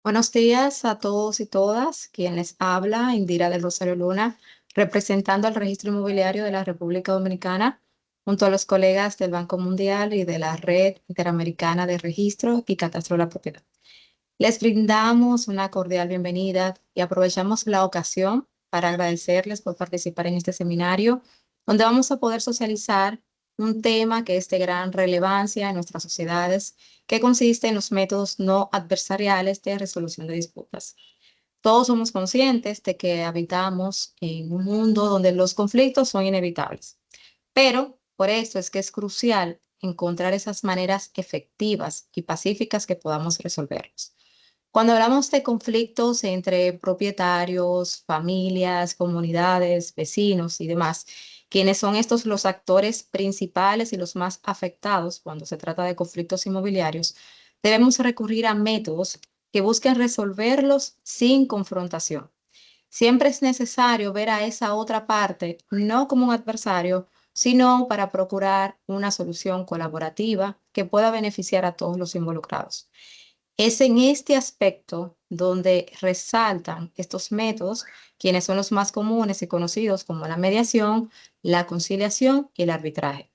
Buenos días a todos y todas. Quien les habla, Indira del Rosario Luna, representando al Registro Inmobiliario de la República Dominicana, junto a los colegas del Banco Mundial y de la Red Interamericana de Registro y Catastro de la Propiedad. Les brindamos una cordial bienvenida y aprovechamos la ocasión para agradecerles por participar en este seminario, donde vamos a poder socializar un tema que es de gran relevancia en nuestras sociedades, que consiste en los métodos no adversariales de resolución de disputas. Todos somos conscientes de que habitamos en un mundo donde los conflictos son inevitables, pero por eso es que es crucial encontrar esas maneras efectivas y pacíficas que podamos resolverlos. Cuando hablamos de conflictos entre propietarios, familias, comunidades, vecinos y demás, ¿quiénes son estos los actores principales y los más afectados cuando se trata de conflictos inmobiliarios? Debemos recurrir a métodos que busquen resolverlos sin confrontación. Siempre es necesario ver a esa otra parte no como un adversario, sino para procurar una solución colaborativa que pueda beneficiar a todos los involucrados. Es en este aspecto donde resaltan estos métodos, quienes son los más comunes y conocidos como la mediación, la conciliación y el arbitraje.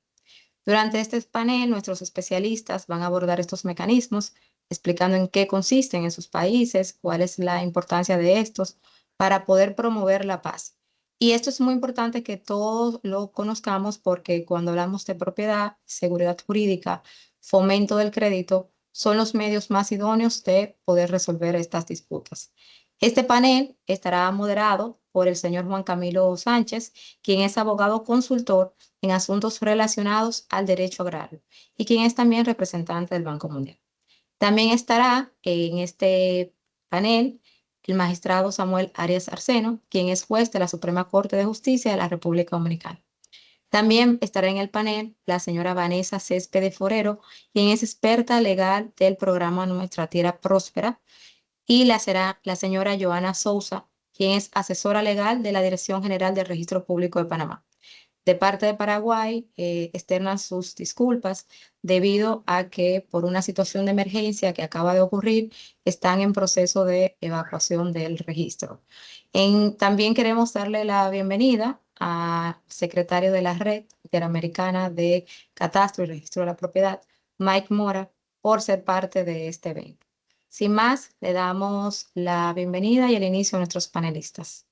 Durante este panel, nuestros especialistas van a abordar estos mecanismos, explicando en qué consisten en sus países, cuál es la importancia de estos para poder promover la paz. Y esto es muy importante que todos lo conozcamos porque cuando hablamos de propiedad, seguridad jurídica, fomento del crédito, son los medios más idóneos de poder resolver estas disputas. Este panel estará moderado por el señor Juan Camilo Sánchez, quien es abogado consultor en asuntos relacionados al derecho agrario y quien es también representante del Banco Mundial. También estará en este panel el magistrado Samuel Arias Arseno, quien es juez de la Suprema Corte de Justicia de la República Dominicana. También estará en el panel la señora Vanessa Céspedes Forero, quien es experta legal del programa Nuestra Tierra Próspera, y será la señora Joana Sousa, quien es asesora legal de la Dirección General del Registro Público de Panamá. De parte de Paraguay, externan sus disculpas debido a que por una situación de emergencia que acaba de ocurrir, están en proceso de evacuación del registro. También queremos darle la bienvenida al secretario de la Red Interamericana de Catastro y Registro de la Propiedad, Mike Mora, por ser parte de este evento. Sin más, le damos la bienvenida y el inicio a nuestros panelistas.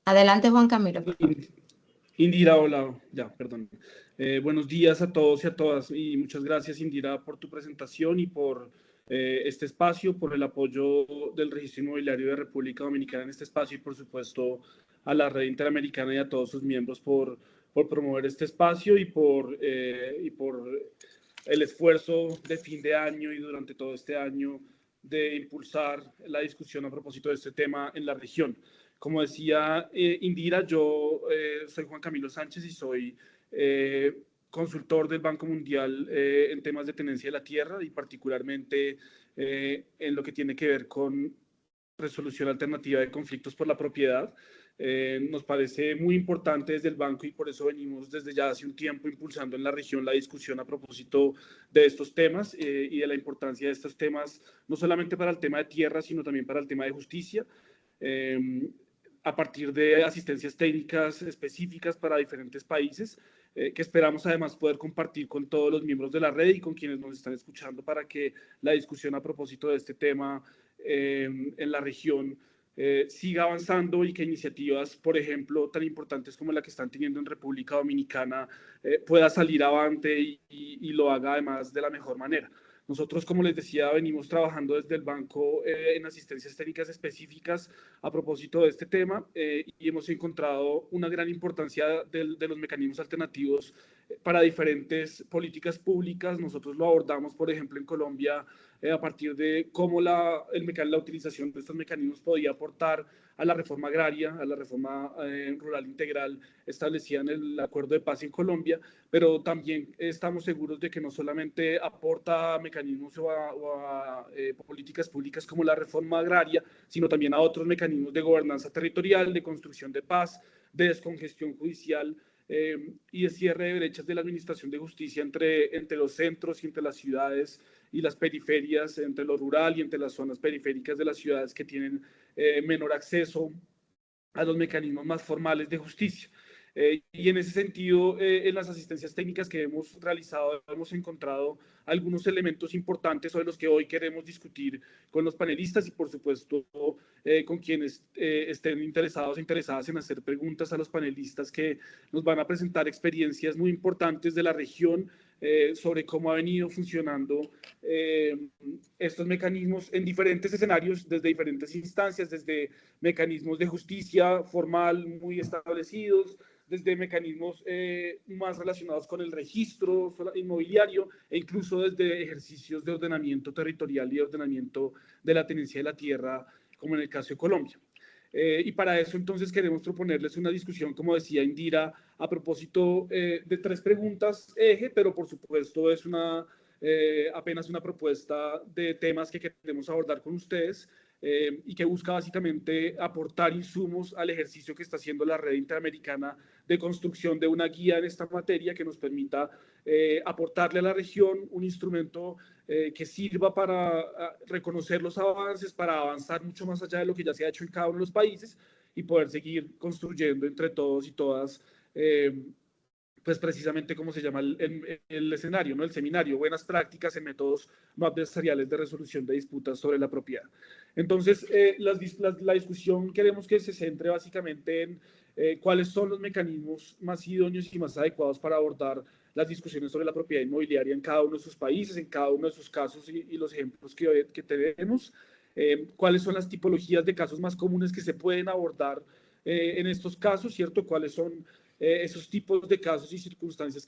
Adelante, Juan Camilo, por favor. Indira, hola, ya, perdón. Buenos días a todos y a todas y muchas gracias, Indira, por tu presentación y por este espacio, por el apoyo del Registro Inmobiliario de República Dominicana en este espacio y por supuesto a la Red Interamericana y a todos sus miembros por promover este espacio y por el esfuerzo de fin de año y durante todo este año de impulsar la discusión a propósito de este tema en la región. Como decía Indira, yo soy Juan Camilo Sánchez y soy consultor del Banco Mundial en temas de tenencia de la tierra y particularmente en lo que tiene que ver con resolución alternativa de conflictos por la propiedad. Nos parece muy importante desde el banco y por eso venimos desde ya hace un tiempo impulsando en la región la discusión a propósito de estos temas y de la importancia de estos temas, no solamente para el tema de tierra, sino también para el tema de justicia. A partir de asistencias técnicas específicas para diferentes países, que esperamos además poder compartir con todos los miembros de la red y con quienes nos están escuchando para que la discusión a propósito de este tema en la región siga avanzando y que iniciativas, por ejemplo, tan importantes como la que están teniendo en República Dominicana pueda salir avante y lo haga además de la mejor manera. Nosotros, como les decía, venimos trabajando desde el banco en asistencias técnicas específicas a propósito de este tema y hemos encontrado una gran importancia de los mecanismos alternativos para diferentes políticas públicas. Nosotros lo abordamos, por ejemplo, en Colombia a partir de cómo la utilización de estos mecanismos podía aportar a la reforma agraria, a la reforma rural integral establecida en el Acuerdo de Paz en Colombia, pero también estamos seguros de que no solamente aporta a mecanismos o a políticas públicas como la reforma agraria, sino también a otros mecanismos de gobernanza territorial, de construcción de paz, de descongestión judicial, y de cierre de brechas de la administración de justicia entre los centros y entre las ciudades y las periferias, entre lo rural y entre las zonas periféricas de las ciudades que tienen menor acceso a los mecanismos más formales de justicia. Y en ese sentido, en las asistencias técnicas que hemos realizado, hemos encontrado algunos elementos importantes sobre los que hoy queremos discutir con los panelistas y, por supuesto, con quienes estén interesados e interesadas en hacer preguntas a los panelistas que nos van a presentar experiencias muy importantes de la región sobre cómo ha venido funcionando estos mecanismos en diferentes escenarios, desde diferentes instancias, desde mecanismos de justicia formal muy establecidos, desde mecanismos más relacionados con el registro inmobiliario e incluso desde ejercicios de ordenamiento territorial y de ordenamiento de la tenencia de la tierra, como en el caso de Colombia. Y para eso entonces queremos proponerles una discusión, como decía Indira, a propósito de 3 preguntas eje, pero por supuesto es apenas una propuesta de temas que queremos abordar con ustedes y que busca básicamente aportar insumos al ejercicio que está haciendo la Red Interamericana de construcción de una guía en esta materia que nos permita aportarle a la región un instrumento que sirva para reconocer los avances, para avanzar mucho más allá de lo que ya se ha hecho en cada uno de los países y poder seguir construyendo entre todos y todas pues precisamente como se llama el escenario, ¿no? El seminario, buenas prácticas en métodos no adversariales de resolución de disputas sobre la propiedad. Entonces, la discusión queremos que se centre básicamente en cuáles son los mecanismos más idóneos y más adecuados para abordar las discusiones sobre la propiedad inmobiliaria en cada uno de sus países, en cada uno de sus casos y los ejemplos que tenemos, cuáles son las tipologías de casos más comunes que se pueden abordar en estos casos, ¿cierto? ¿Cuáles son esos tipos de casos y circunstancias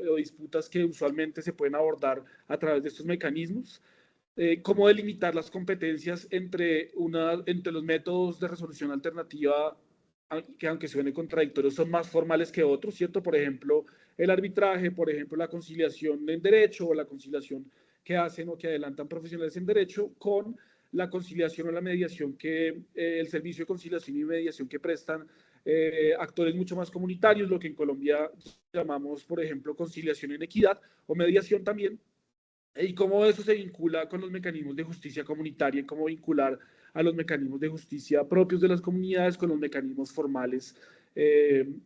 o disputas que usualmente se pueden abordar a través de estos mecanismos? Cómo delimitar las competencias entre los métodos de resolución alternativa, que aunque suene contradictorio, son más formales que otros, ¿cierto? Por ejemplo, el arbitraje, por ejemplo, la conciliación en derecho o la conciliación que hacen o que adelantan profesionales en derecho con la conciliación o la mediación el servicio de conciliación y mediación que prestan actores mucho más comunitarios, lo que en Colombia llamamos, por ejemplo, conciliación en equidad o mediación también, y cómo eso se vincula con los mecanismos de justicia comunitaria y cómo vincular a los mecanismos de justicia propios de las comunidades con los mecanismos formales de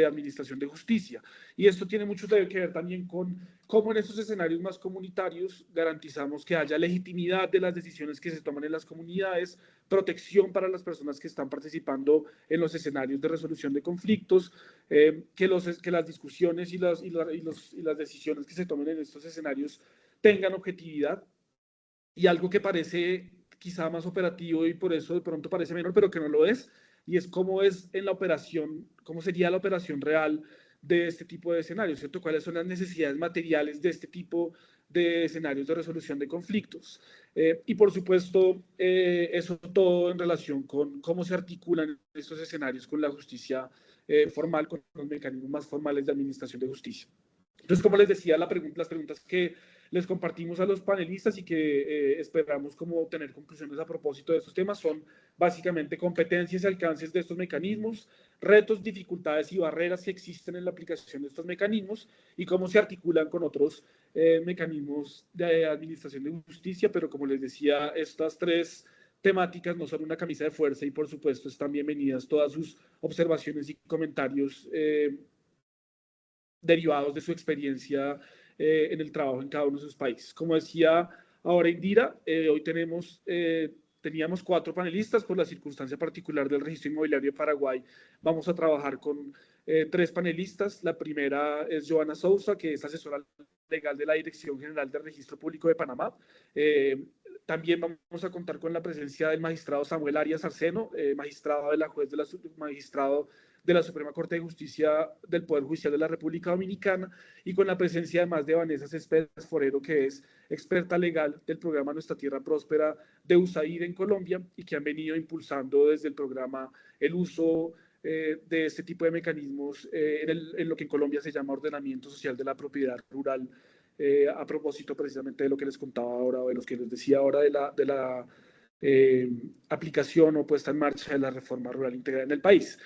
administración de justicia. Y esto tiene mucho que ver también con cómo en estos escenarios más comunitarios garantizamos que haya legitimidad de las decisiones que se toman en las comunidades, protección para las personas que están participando en los escenarios de resolución de conflictos, que las discusiones y las decisiones que se tomen en estos escenarios tengan objetividad. Y algo que parece quizá más operativo y por eso de pronto parece menor, pero que no lo es, y es cómo es en la operación, cómo sería la operación real de este tipo de escenarios, ¿cierto? ¿Cuáles son las necesidades materiales de este tipo de escenarios de resolución de conflictos? Y por supuesto, eso todo en relación con cómo se articulan estos escenarios con la justicia formal, con los mecanismos más formales de administración de justicia. Entonces, como les decía, las preguntas que les compartimos a los panelistas y que esperamos como tener conclusiones a propósito de estos temas son básicamente competencias y alcances de estos mecanismos, retos, dificultades y barreras que existen en la aplicación de estos mecanismos y cómo se articulan con otros mecanismos de administración de justicia, pero como les decía, estas 3 temáticas no son una camisa de fuerza y por supuesto están bienvenidas todas sus observaciones y comentarios derivados de su experiencia en el trabajo en cada uno de sus países. Como decía ahora Indira, hoy teníamos 4 panelistas por la circunstancia particular del registro inmobiliario de Paraguay. Vamos a trabajar con 3 panelistas. La primera es Joana Sousa, que es asesora legal de la Dirección General del Registro Público de Panamá. También vamos a contar con la presencia del magistrado Samuel Arias Arceno, magistrado de la Suprema Corte de Justicia del Poder Judicial de la República Dominicana, y con la presencia además de Vanessa Céspedes Forero, que es experta legal del programa Nuestra Tierra Próspera de USAID en Colombia y que han venido impulsando desde el programa el uso de este tipo de mecanismos en lo que en Colombia se llama ordenamiento social de la propiedad rural, a propósito precisamente de lo que les contaba ahora o de lo que les decía ahora de la aplicación o puesta en marcha de la reforma rural integral en el país.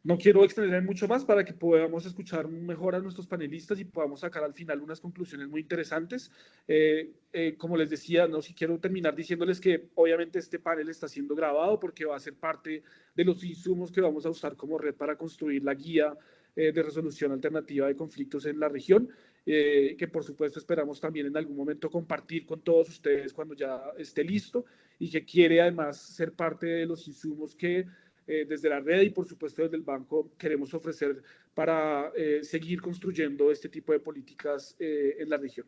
No quiero extenderme mucho más para que podamos escuchar mejor a nuestros panelistas y podamos sacar al final unas conclusiones muy interesantes. Como les decía, no si quiero terminar diciéndoles que obviamente este panel está siendo grabado porque va a ser parte de los insumos que vamos a usar como red para construir la guía de resolución alternativa de conflictos en la región, que por supuesto esperamos también en algún momento compartir con todos ustedes cuando ya esté listo y que quiere además ser parte de los insumos que desde la red y por supuesto desde el banco queremos ofrecer para seguir construyendo este tipo de políticas en la región.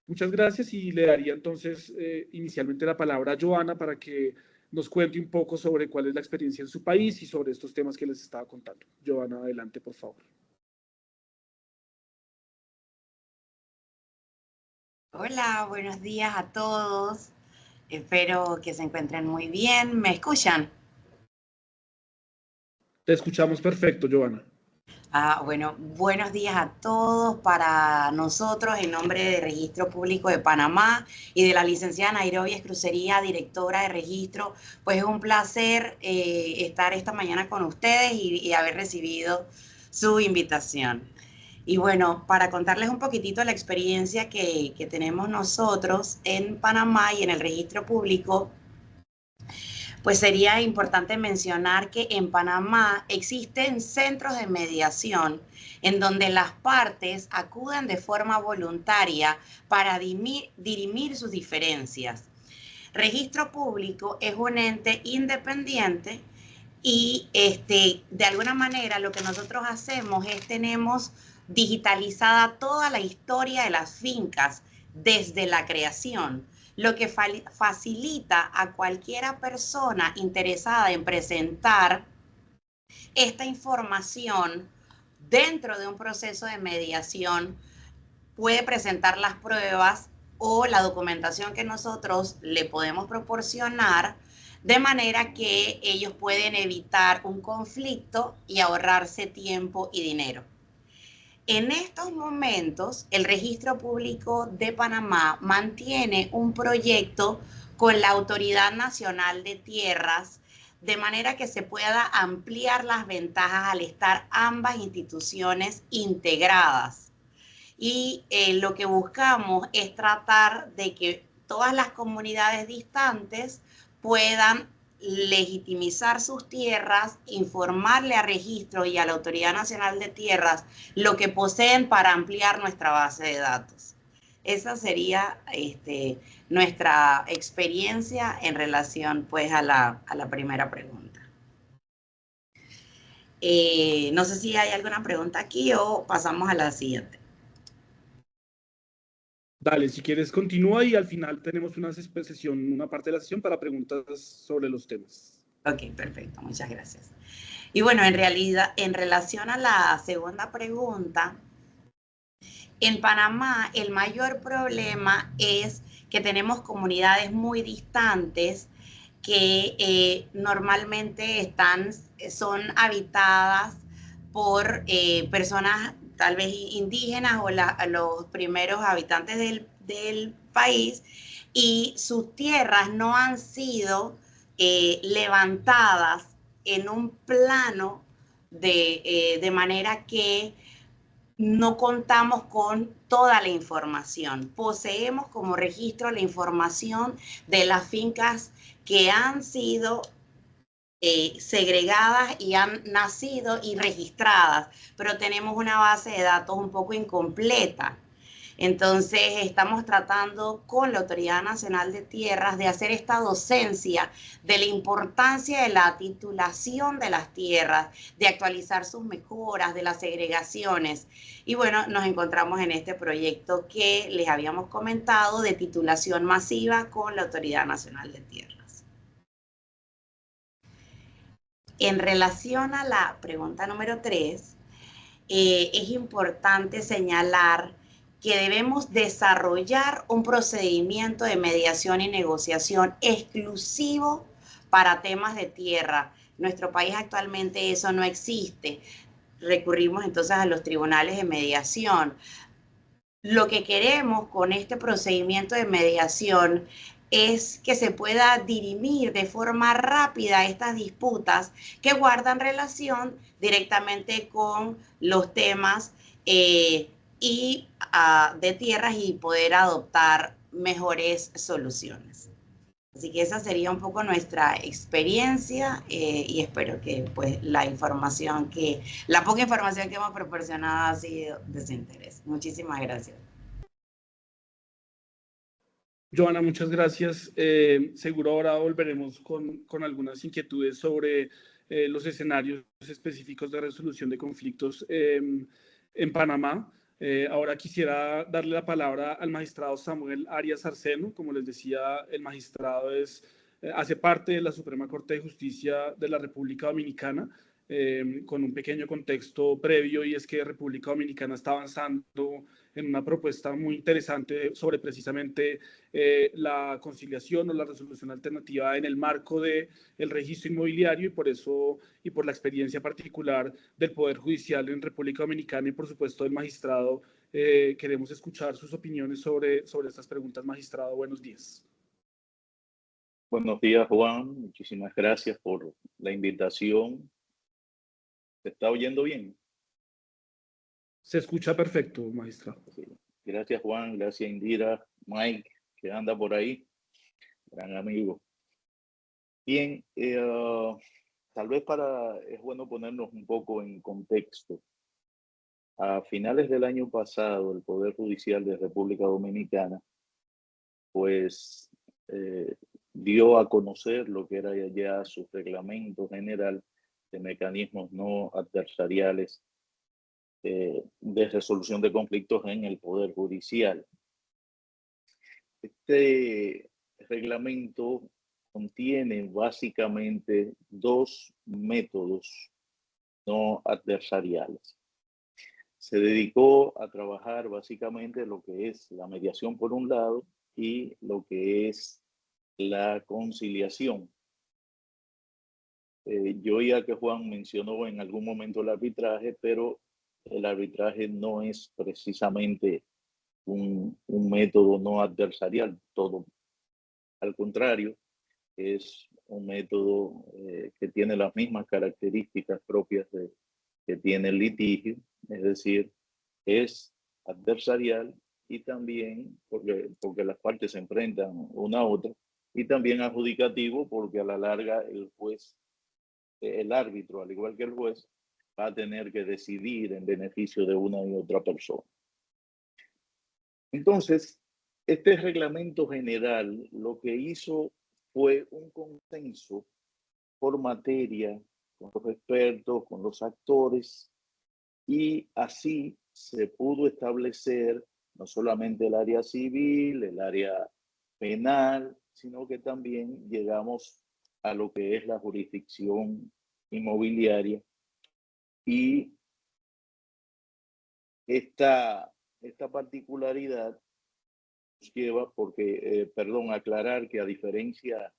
Muchas gracias y le daría entonces inicialmente la palabra a Joana para que nos cuente un poco sobre cuál es la experiencia en su país y sobre estos temas que les estaba contando. Joana, adelante, por favor. Hola, buenos días a todos. Espero que se encuentren muy bien. ¿Me escuchan? Te escuchamos perfecto, Joana. Bueno, buenos días a todos. Para nosotros, en nombre de Registro Público de Panamá y de la licenciada Nairobi Escrucería, directora de registro, pues es un placer estar esta mañana con ustedes y haber recibido su invitación. Y bueno, para contarles un poquitito la experiencia que tenemos nosotros en Panamá y en el registro público, pues sería importante mencionar que en Panamá existen centros de mediación en donde las partes acuden de forma voluntaria para dirimir sus diferencias. Registro Público es un ente independiente y de alguna manera lo que nosotros hacemos es tenemos digitalizada toda la historia de las fincas desde la creación, lo que facilita a cualquiera persona interesada en presentar esta información dentro de un proceso de mediación, puede presentar las pruebas o la documentación que nosotros le podemos proporcionar, de manera que ellos pueden evitar un conflicto y ahorrarse tiempo y dinero. En estos momentos, el Registro Público de Panamá mantiene un proyecto con la Autoridad Nacional de Tierras, de manera que se pueda ampliar las ventajas al estar ambas instituciones integradas. Y lo que buscamos es tratar de que todas las comunidades distantes puedan legitimizar sus tierras, informarle a Registro y a la Autoridad Nacional de Tierras lo que poseen para ampliar nuestra base de datos. Esa sería nuestra experiencia en relación pues a la primera pregunta. No sé si hay alguna pregunta aquí o pasamos a la siguiente. Dale, si quieres continúa y al final tenemos una parte de la sesión para preguntas sobre los temas. Ok, perfecto, muchas gracias. Y bueno, en realidad, en relación a la segunda pregunta, en Panamá el mayor problema es que tenemos comunidades muy distantes que normalmente son habitadas por personas tal vez indígenas o los primeros habitantes del país, y sus tierras no han sido levantadas en un plano de manera que no contamos con toda la información. Poseemos como registro la información de las fincas que han sido segregadas y han nacido y registradas, pero tenemos una base de datos un poco incompleta. Entonces estamos tratando con la Autoridad Nacional de Tierras de hacer esta docencia de la importancia de la titulación de las tierras, de actualizar sus mejoras, de las segregaciones. Y bueno, nos encontramos en este proyecto que les habíamos comentado de titulación masiva con la Autoridad Nacional de Tierras. En relación a la pregunta número 3, es importante señalar que debemos desarrollar un procedimiento de mediación y negociación exclusivo para temas de tierra. En nuestro país actualmente eso no existe. Recurrimos entonces a los tribunales de mediación. Lo que queremos con este procedimiento de mediación es que se pueda dirimir de forma rápida estas disputas que guardan relación directamente con los temas de tierras y poder adoptar mejores soluciones. Así que esa sería un poco nuestra experiencia y espero que pues la poca información que hemos proporcionado ha sido de su interés. Muchísimas gracias. Joana, muchas gracias. Seguro ahora volveremos con algunas inquietudes sobre los escenarios específicos de resolución de conflictos en Panamá. Ahora quisiera darle la palabra al magistrado Samuel Arias Arceno. Como les decía, el magistrado hace parte de la Suprema Corte de Justicia de la República Dominicana. Con un pequeño contexto previo, y es que República Dominicana está avanzando en una propuesta muy interesante sobre precisamente la conciliación o la resolución alternativa en el marco del registro inmobiliario, y por eso y por la experiencia particular del Poder Judicial en República Dominicana y por supuesto del magistrado, queremos escuchar sus opiniones sobre estas preguntas. Magistrado, buenos días. Buenos días, Juan. Muchísimas gracias por la invitación. ¿Se está oyendo bien? Se escucha perfecto, magistrado. Sí. Gracias, Juan. Gracias, Indira. Mike, que anda por ahí. Gran amigo. Bien, tal vez es bueno ponernos un poco en contexto. A finales del año pasado, el Poder Judicial de República Dominicana, pues, dio a conocer lo que era ya su reglamento general de mecanismos no adversariales de resolución de conflictos en el Poder Judicial. Este reglamento contiene básicamente dos métodos no adversariales. Se dedicó a trabajar básicamente lo que es la mediación por un lado y lo que es la conciliación. Yo oía que Juan mencionó en algún momento el arbitraje, pero el arbitraje no es precisamente un método no adversarial, todo al contrario, es un método que tiene las mismas características propias que tiene el litigio, es decir, es adversarial y también porque las partes se enfrentan una a otra, y también adjudicativo porque a la larga el árbitro, al igual que el juez, va a tener que decidir en beneficio de una y otra persona. Entonces, este reglamento general lo que hizo fue un consenso por materia con los expertos, con los actores, y así se pudo establecer no solamente el área civil, el área penal, sino que también llegamos a lo que es la jurisdicción inmobiliaria. Y esta particularidad nos lleva, porque, aclarar que a diferencia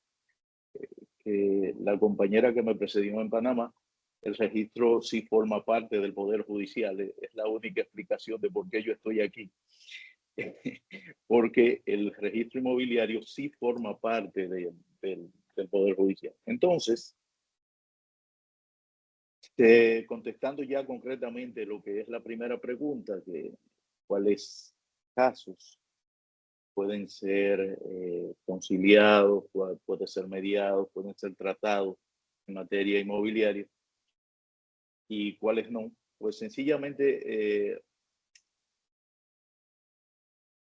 que la compañera que me precedió en Panamá, el registro sí forma parte del Poder Judicial. Es la única explicación de por qué yo estoy aquí. Porque el registro inmobiliario sí forma parte del Poder Judicial. Entonces, contestando ya concretamente lo que es la primera pregunta, que cuáles casos pueden ser conciliados, pueden ser mediados, pueden ser tratados en materia inmobiliaria y cuáles no, pues sencillamente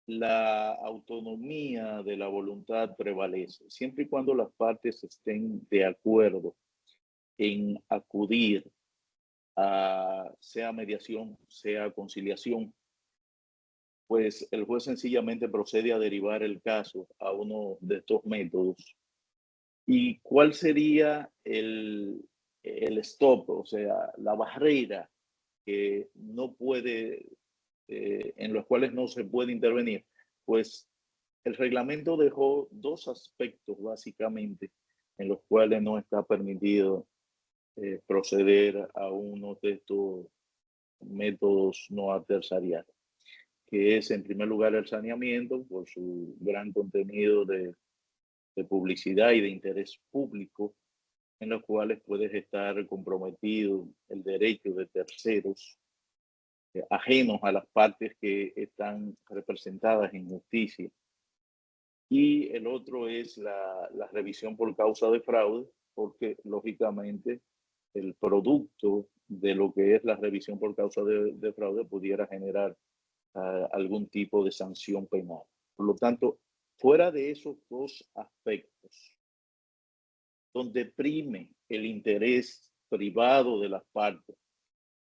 la autonomía de la voluntad prevalece, siempre y cuando las partes estén de acuerdo en acudir a sea mediación, sea conciliación, pues el juez sencillamente procede a derivar el caso a uno de estos métodos. ¿Y cuál sería el stop, o sea, la barrera que no puede, en los cuales no se puede intervenir? Pues el reglamento dejó dos aspectos básicamente en los cuales no está permitido proceder a uno de estos métodos no adversariales, que es en primer lugar el saneamiento por su gran contenido de de publicidad y de interés público, en los cuales puede estar comprometido el derecho de terceros ajenos a las partes que están representadas en justicia. Y el otro es la revisión por causa de fraude, porque lógicamente el producto de lo que es la revisión por causa de fraude pudiera generar algún tipo de sanción penal. Por lo tanto, fuera de esos dos aspectos, donde prime el interés privado de las partes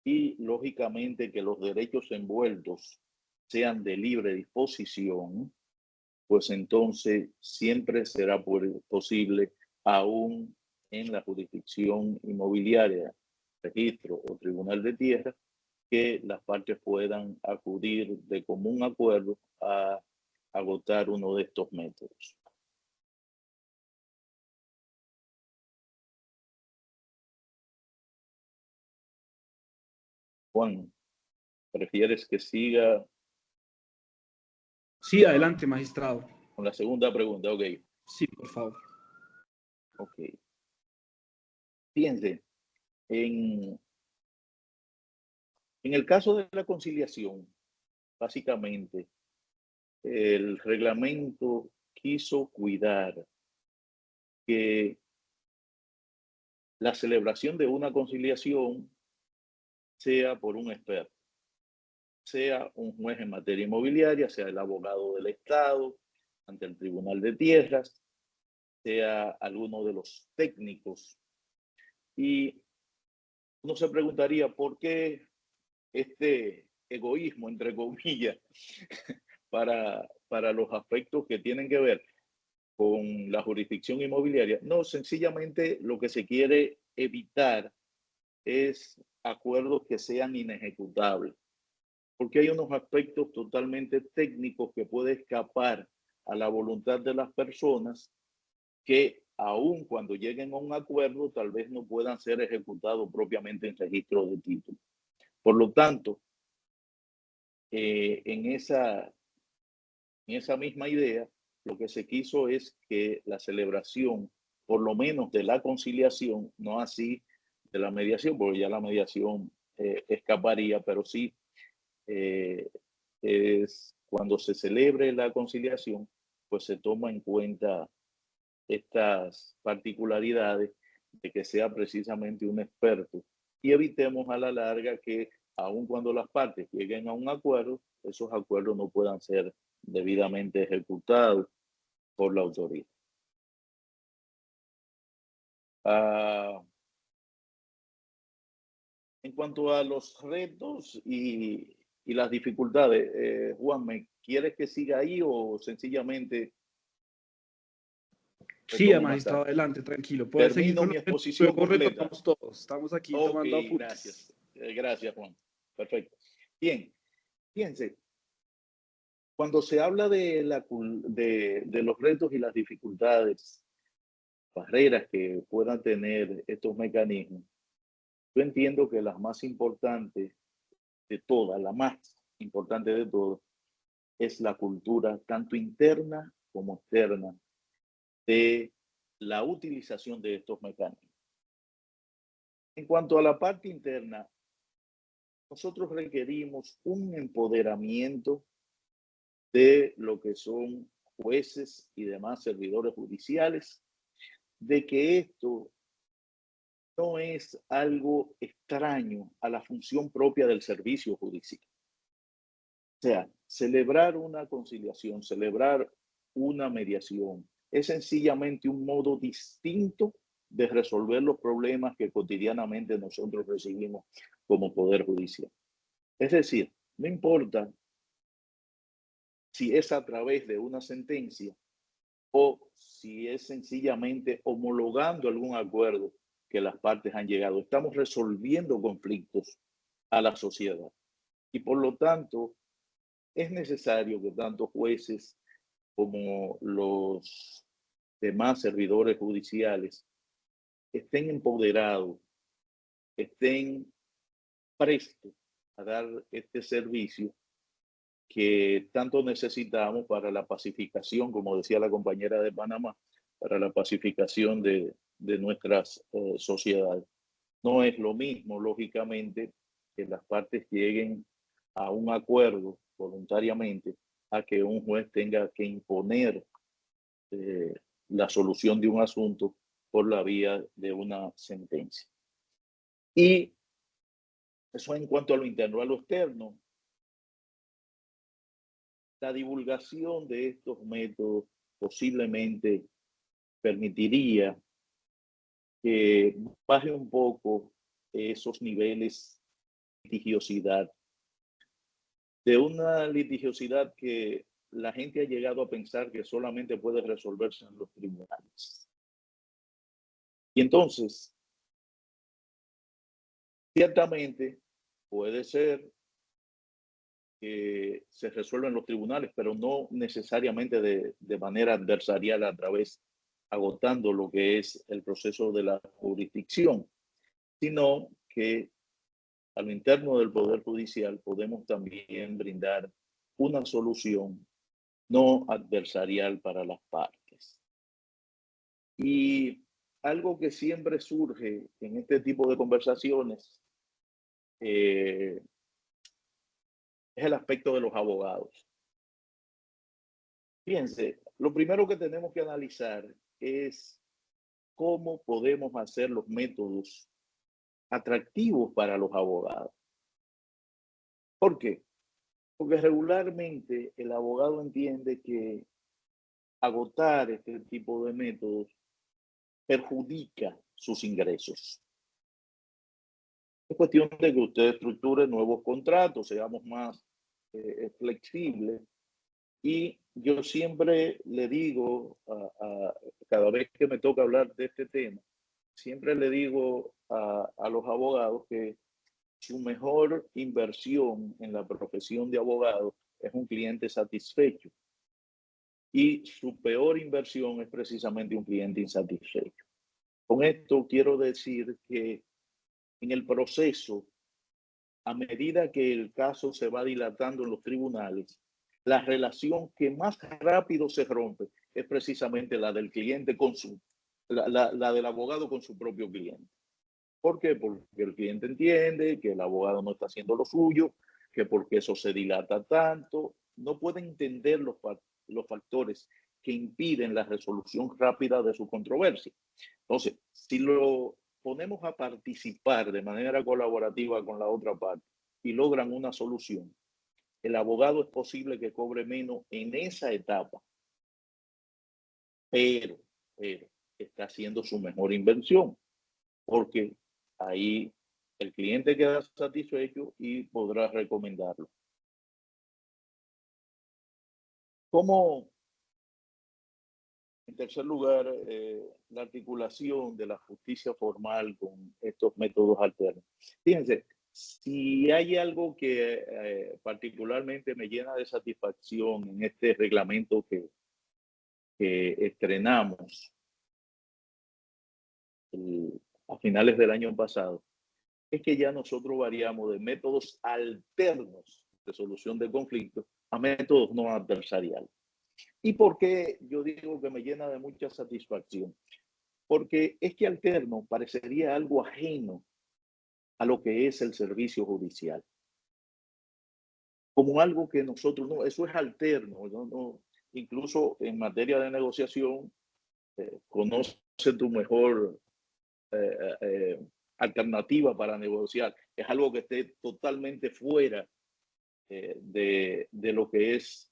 y lógicamente que los derechos envueltos sean de libre disposición, pues entonces siempre será posible, aún en la jurisdicción inmobiliaria, registro o tribunal de tierra, que las partes puedan acudir de común acuerdo a agotar uno de estos métodos. Juan, ¿prefieres que siga? Sí, adelante, magistrado. Con la segunda pregunta, ok. Sí, por favor. Ok. Fíjense, en el caso de la conciliación, básicamente, el reglamento quiso cuidar que la celebración de una conciliación sea por un experto, sea un juez en materia inmobiliaria, sea el abogado del Estado ante el Tribunal de Tierras, sea alguno de los técnicos. Y uno se preguntaría por qué este egoísmo, entre comillas, para los aspectos que tienen que ver con la jurisdicción inmobiliaria. No, sencillamente lo que se quiere evitar es acuerdos que sean inejecutables, porque hay unos aspectos totalmente técnicos que pueden escapar a la voluntad de las personas que aun cuando lleguen a un acuerdo tal vez no puedan ser ejecutados propiamente en registro de título. Por lo tanto, en esa misma idea, lo que se quiso es que la celebración, por lo menos de la conciliación, no así de la mediación, porque ya la mediación escaparía, pero sí es cuando se celebre la conciliación, pues se toma en cuenta estas particularidades de que sea precisamente un experto y evitemos a la larga que aun cuando las partes lleguen a un acuerdo, esos acuerdos no puedan ser debidamente ejecutados por la autoridad. En cuanto a los retos y las dificultades, Juan, ¿me quieres que siga ahí o sencillamente? Sí, magistrado, adelante, tranquilo. Puedes seguir Termino con mi los exposición luego completa. retomamos todos. Estamos aquí tomando apuntes. Gracias. Gracias, Juan. Perfecto. Bien, fíjense, cuando se habla de los retos y las dificultades, barreras que puedan tener estos mecanismos, yo entiendo que las más importantes de todas, la más importante de todas, es la cultura tanto interna como externa de la utilización de estos mecanismos. En cuanto a la parte interna, nosotros requerimos un empoderamiento de lo que son jueces y demás servidores judiciales, de que esto no es algo extraño a la función propia del servicio judicial. O sea, celebrar una conciliación, celebrar una mediación, es sencillamente un modo distinto de resolver los problemas que cotidianamente nosotros recibimos como Poder Judicial. Es decir, no importa si es a través de una sentencia o si es sencillamente homologando algún acuerdo que las partes han llegado. Estamos resolviendo conflictos a la sociedad. Y por lo tanto, es necesario que tanto jueces como los demás servidores judiciales estén empoderados, estén prestos a dar este servicio que tanto necesitamos para la pacificación, como decía la compañera de Panamá, la pacificación de nuestras sociedades. No es lo mismo, lógicamente, que las partes lleguen a un acuerdo voluntariamente a que un juez tenga que imponer la solución de un asunto por la vía de una sentencia. Y eso en cuanto a lo interno. A lo externo, la divulgación de estos métodos posiblemente permitiría que baje un poco esos niveles de litigiosidad, de una litigiosidad que la gente ha llegado a pensar que solamente puede resolverse en los tribunales. Y entonces, ciertamente puede ser que se resuelva en los tribunales, pero no necesariamente de manera adversarial a través, agotando lo que es el proceso de la jurisdicción, sino que a lo interno del Poder Judicial podemos también brindar una solución no adversarial para las partes. Y algo que siempre surge en este tipo de conversaciones es el aspecto de los abogados. Fíjense, lo primero que tenemos que analizar es cómo podemos hacer los métodos atractivos para los abogados. ¿Por qué? Porque regularmente el abogado entiende que agotar este tipo de métodos perjudica sus ingresos. Es cuestión de que usted estructure nuevos contratos, seamos más flexibles. Y yo siempre le digo, cada vez que me toca hablar de este tema, siempre le digo a los abogados que su mejor inversión en la profesión de abogado es un cliente satisfecho. Y su peor inversión es precisamente un cliente insatisfecho. Con esto quiero decir que en el proceso, a medida que el caso se va dilatando en los tribunales, la relación que más rápido se rompe es precisamente la del cliente con la del abogado con su propio cliente. ¿Por qué? Porque el cliente entiende que el abogado no está haciendo lo suyo, que porque eso se dilata tanto, no puede entender los factores que impiden la resolución rápida de su controversia. Entonces, si lo ponemos a participar de manera colaborativa con la otra parte y logran una solución, el abogado es posible que cobre menos en esa etapa, pero está haciendo su mejor inversión, porque ahí el cliente queda satisfecho y podrá recomendarlo. ¿Cómo? En tercer lugar, la articulación de la justicia formal con estos métodos alternos. Fíjense, si hay algo que particularmente me llena de satisfacción en este reglamento que estrenamos a finales del año pasado, es que ya nosotros variamos de métodos alternos de solución de conflictos a métodos no adversariales. ¿Y por qué yo digo que me llena de mucha satisfacción? Porque es que alterno parecería algo ajeno a lo que es el servicio judicial. Como algo que nosotros, no, eso es alterno. No, incluso en materia de negociación, conoce tu mejor alternativa para negociar. Es algo que esté totalmente fuera de lo que es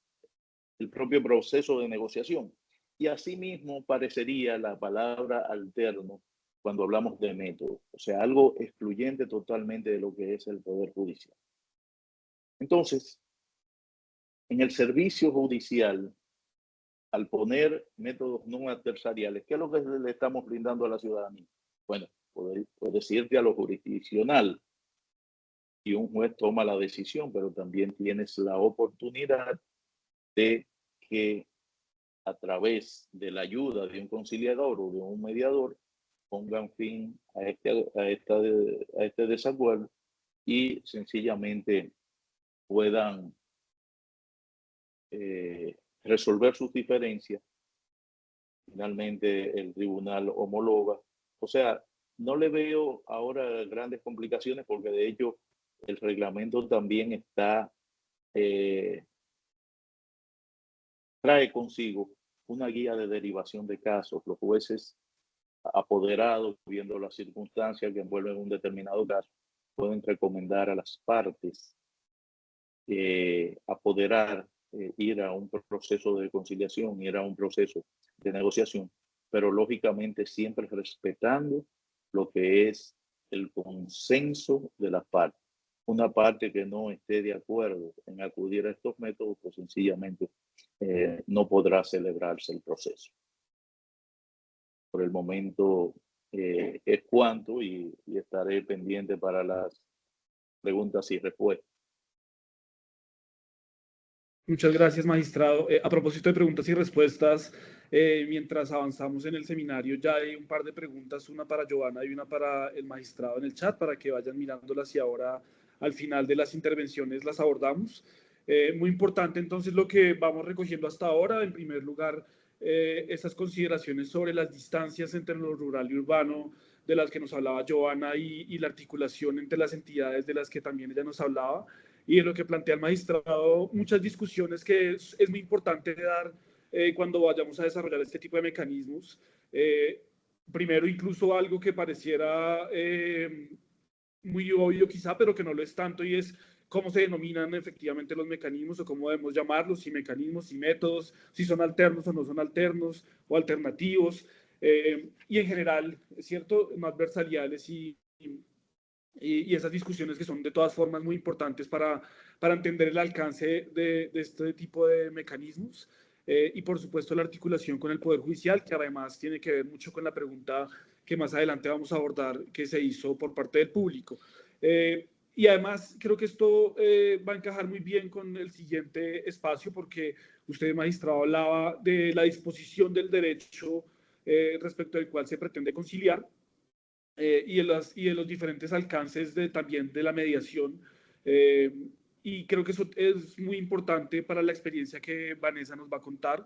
el propio proceso de negociación. Y asimismo parecería la palabra alterno cuando hablamos de método, o sea, algo excluyente totalmente de lo que es el Poder Judicial. Entonces, en el servicio judicial, al poner métodos no adversariales, ¿qué es lo que le estamos brindando a la ciudadanía? Bueno, puedes irte a lo jurisdiccional y un juez toma la decisión, pero también tienes la oportunidad de que a través de la ayuda de un conciliador o de un mediador pongan fin a este desacuerdo y sencillamente puedan resolver sus diferencias finalmente el tribunal homologa. O sea, no le veo ahora grandes complicaciones porque de hecho el reglamento también está, trae consigo una guía de derivación de casos. Los jueces apoderados, viendo las circunstancias que envuelven un determinado caso, pueden recomendar a las partes apoderar, ir a un proceso de conciliación, ir a un proceso de negociación, pero lógicamente siempre respetando lo que es el consenso de las partes. Una parte que no esté de acuerdo en acudir a estos métodos, pues sencillamente no podrá celebrarse el proceso. Por el momento es cuanto y estaré pendiente para las preguntas y respuestas. Muchas gracias, magistrado. A propósito de preguntas y respuestas, mientras avanzamos en el seminario, ya hay un par de preguntas, una para Joana y una para el magistrado en el chat, para que vayan mirándolas y ahora al final de las intervenciones las abordamos. Muy importante entonces lo que vamos recogiendo hasta ahora. En primer lugar, esas consideraciones sobre las distancias entre lo rural y urbano, de las que nos hablaba Joana, y la articulación entre las entidades de las que también ella nos hablaba, y de lo que plantea el magistrado, muchas discusiones que es muy importante dar cuando vayamos a desarrollar este tipo de mecanismos. Primero, incluso algo que pareciera muy obvio quizá, pero que no lo es tanto, y es cómo se denominan efectivamente los mecanismos o cómo debemos llamarlos, si mecanismos, si métodos, si son alternos o no son alternos o alternativos, y en general, es cierto, no adversariales y esas discusiones que son de todas formas muy importantes para entender el alcance de este tipo de mecanismos. Y por supuesto la articulación con el Poder Judicial, que además tiene que ver mucho con la pregunta que más adelante vamos a abordar, que se hizo por parte del público. Y además creo que esto va a encajar muy bien con el siguiente espacio, porque usted, magistrado, hablaba de la disposición del derecho respecto del cual se pretende conciliar, y de los diferentes alcances también de la mediación. Y creo que eso es muy importante para la experiencia que Vanessa nos va a contar,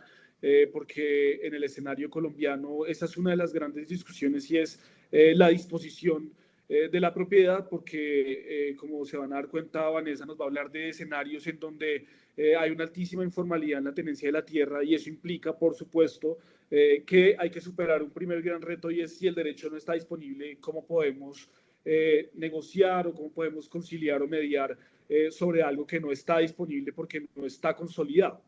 porque en el escenario colombiano esa es una de las grandes discusiones, y es la disposición de la propiedad, porque como se van a dar cuenta, Vanessa nos va a hablar de escenarios en donde hay una altísima informalidad en la tenencia de la tierra, y eso implica, por supuesto, que hay que superar un primer gran reto, y es si el derecho no está disponible, cómo podemos negociar o cómo podemos conciliar o mediar sobre algo que no está disponible porque no está consolidado.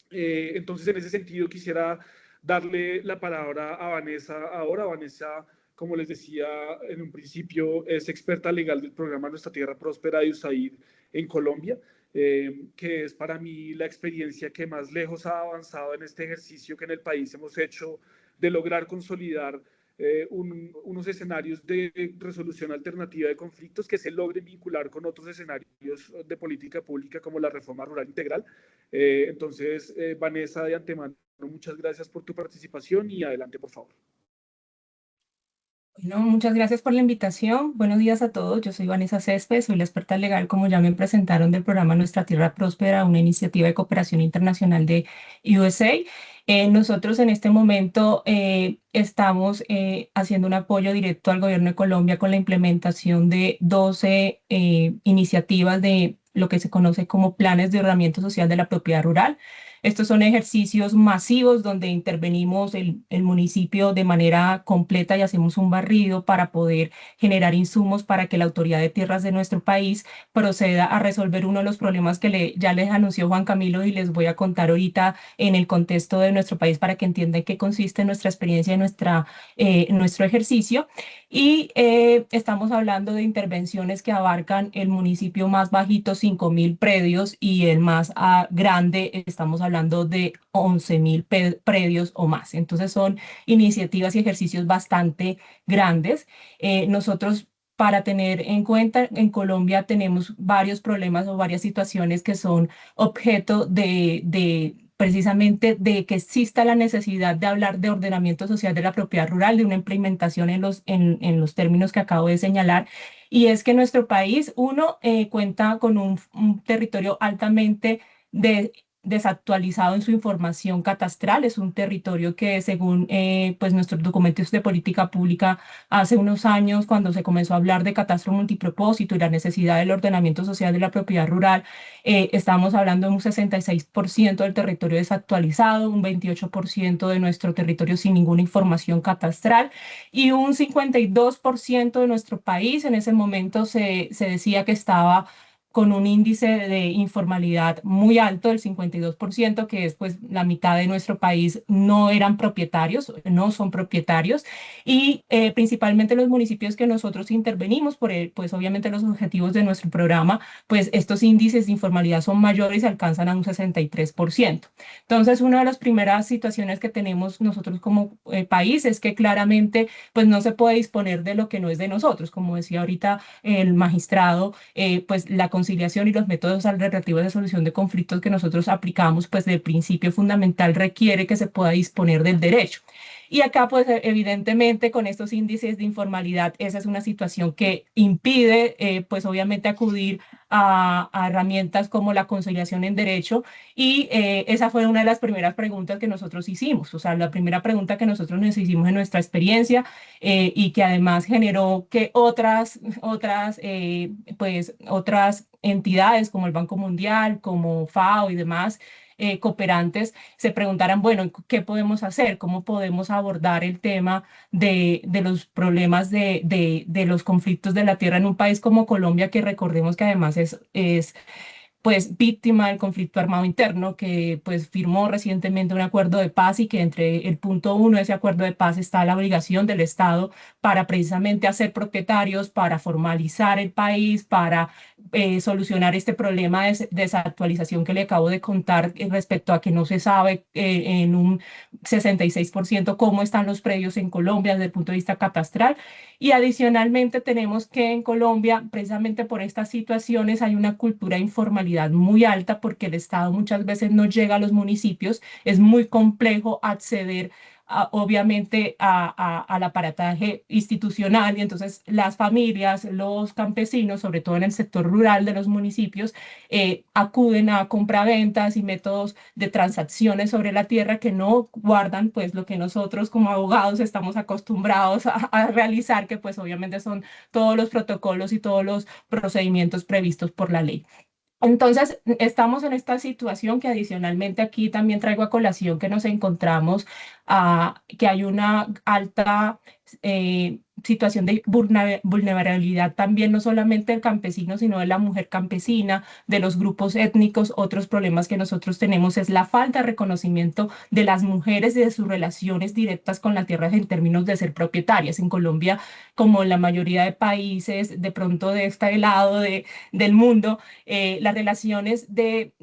Entonces, en ese sentido, quisiera darle la palabra a Vanessa ahora. Vanessa, como les decía en un principio, es experta legal del programa Nuestra Tierra Próspera de USAID en Colombia, que es para mí la experiencia que más lejos ha avanzado en este ejercicio que en el país hemos hecho de lograr consolidar unos escenarios de resolución alternativa de conflictos que se logren vincular con otros escenarios de política pública como la reforma rural integral. Entonces, Vanessa, de antemano, muchas gracias por tu participación y adelante, por favor. Bueno, muchas gracias por la invitación. Buenos días a todos. Yo soy Vanessa Céspedes, soy la experta legal, como ya me presentaron, del programa Nuestra Tierra Próspera, una iniciativa de cooperación internacional de USAID. Nosotros en este momento estamos haciendo un apoyo directo al gobierno de Colombia con la implementación de 12 iniciativas de lo que se conoce como planes de ordenamiento social de la propiedad rural. Estos son ejercicios masivos donde intervenimos el municipio de manera completa y hacemos un barrido para poder generar insumos para que la autoridad de tierras de nuestro país proceda a resolver uno de los problemas que ya les anunció Juan Camilo y les voy a contar ahorita en el contexto de nuestro país para que entiendan en qué consiste nuestra experiencia y nuestro ejercicio. Y estamos hablando de intervenciones que abarcan el municipio más bajito, 5.000 predios, y el más grande, estamos hablando de 11.000 predios o más. Entonces son iniciativas y ejercicios bastante grandes. Nosotros, para tener en cuenta, en Colombia tenemos varios problemas o varias situaciones que son objeto precisamente de que exista la necesidad de hablar de ordenamiento social de la propiedad rural, de una implementación en los términos que acabo de señalar. Y es que nuestro país, cuenta con un territorio altamente desactualizado en su información catastral. Es un territorio que, según pues nuestros documentos de política pública, hace unos años, cuando se comenzó a hablar de catastro multipropósito y la necesidad del ordenamiento social de la propiedad rural, estábamos hablando de un 66% del territorio desactualizado, un 28% de nuestro territorio sin ninguna información catastral y un 52% de nuestro país en ese momento se decía que estaba con un índice de informalidad muy alto, del 52%, que es pues la mitad de nuestro país no eran propietarios, no son propietarios, y principalmente los municipios que nosotros intervenimos, pues obviamente los objetivos de nuestro programa, pues estos índices de informalidad son mayores y alcanzan a un 63%. Entonces, una de las primeras situaciones que tenemos nosotros como país es que claramente pues no se puede disponer de lo que no es de nosotros, como decía ahorita el magistrado, pues la conciliación y los métodos alternativos de solución de conflictos que nosotros aplicamos, pues del principio fundamental requiere que se pueda disponer del derecho. Y acá, pues evidentemente, con estos índices de informalidad, esa es una situación que impide, pues obviamente, acudir a herramientas como la conciliación en derecho. Y esa fue una de las primeras preguntas que nosotros hicimos. O sea, la primera pregunta que nosotros nos hicimos en nuestra experiencia y que además generó que otras entidades como el Banco Mundial, como FAO y demás, cooperantes se preguntaran, bueno, ¿qué podemos hacer? ¿Cómo podemos abordar el tema de los problemas de los conflictos de la tierra en un país como Colombia, que recordemos que además es pues víctima del conflicto armado interno, que pues firmó recientemente un acuerdo de paz y que entre el punto 1 de ese acuerdo de paz está la obligación del Estado para precisamente hacer propietarios, para formalizar el país, para solucionar este problema de desactualización que le acabo de contar respecto a que no se sabe en un 66% cómo están los predios en Colombia desde el punto de vista catastral. Y adicionalmente tenemos que en Colombia, precisamente por estas situaciones, hay una cultura de informalidad muy alta porque el Estado muchas veces no llega a los municipios. Es muy complejo acceder obviamente al aparataje institucional, y entonces las familias, los campesinos, sobre todo en el sector rural de los municipios, acuden a compraventas y métodos de transacciones sobre la tierra que no guardan pues lo que nosotros como abogados estamos acostumbrados a realizar, que pues obviamente son todos los protocolos y todos los procedimientos previstos por la ley. Entonces, estamos en esta situación que adicionalmente aquí también traigo a colación que nos encontramos, que hay una alta situación de vulnerabilidad también, no solamente del campesino, sino de la mujer campesina, de los grupos étnicos. Otros problemas que nosotros tenemos es la falta de reconocimiento de las mujeres y de sus relaciones directas con la tierra en términos de ser propietarias. En Colombia, como en la mayoría de países, de pronto de este lado del mundo, las relaciones de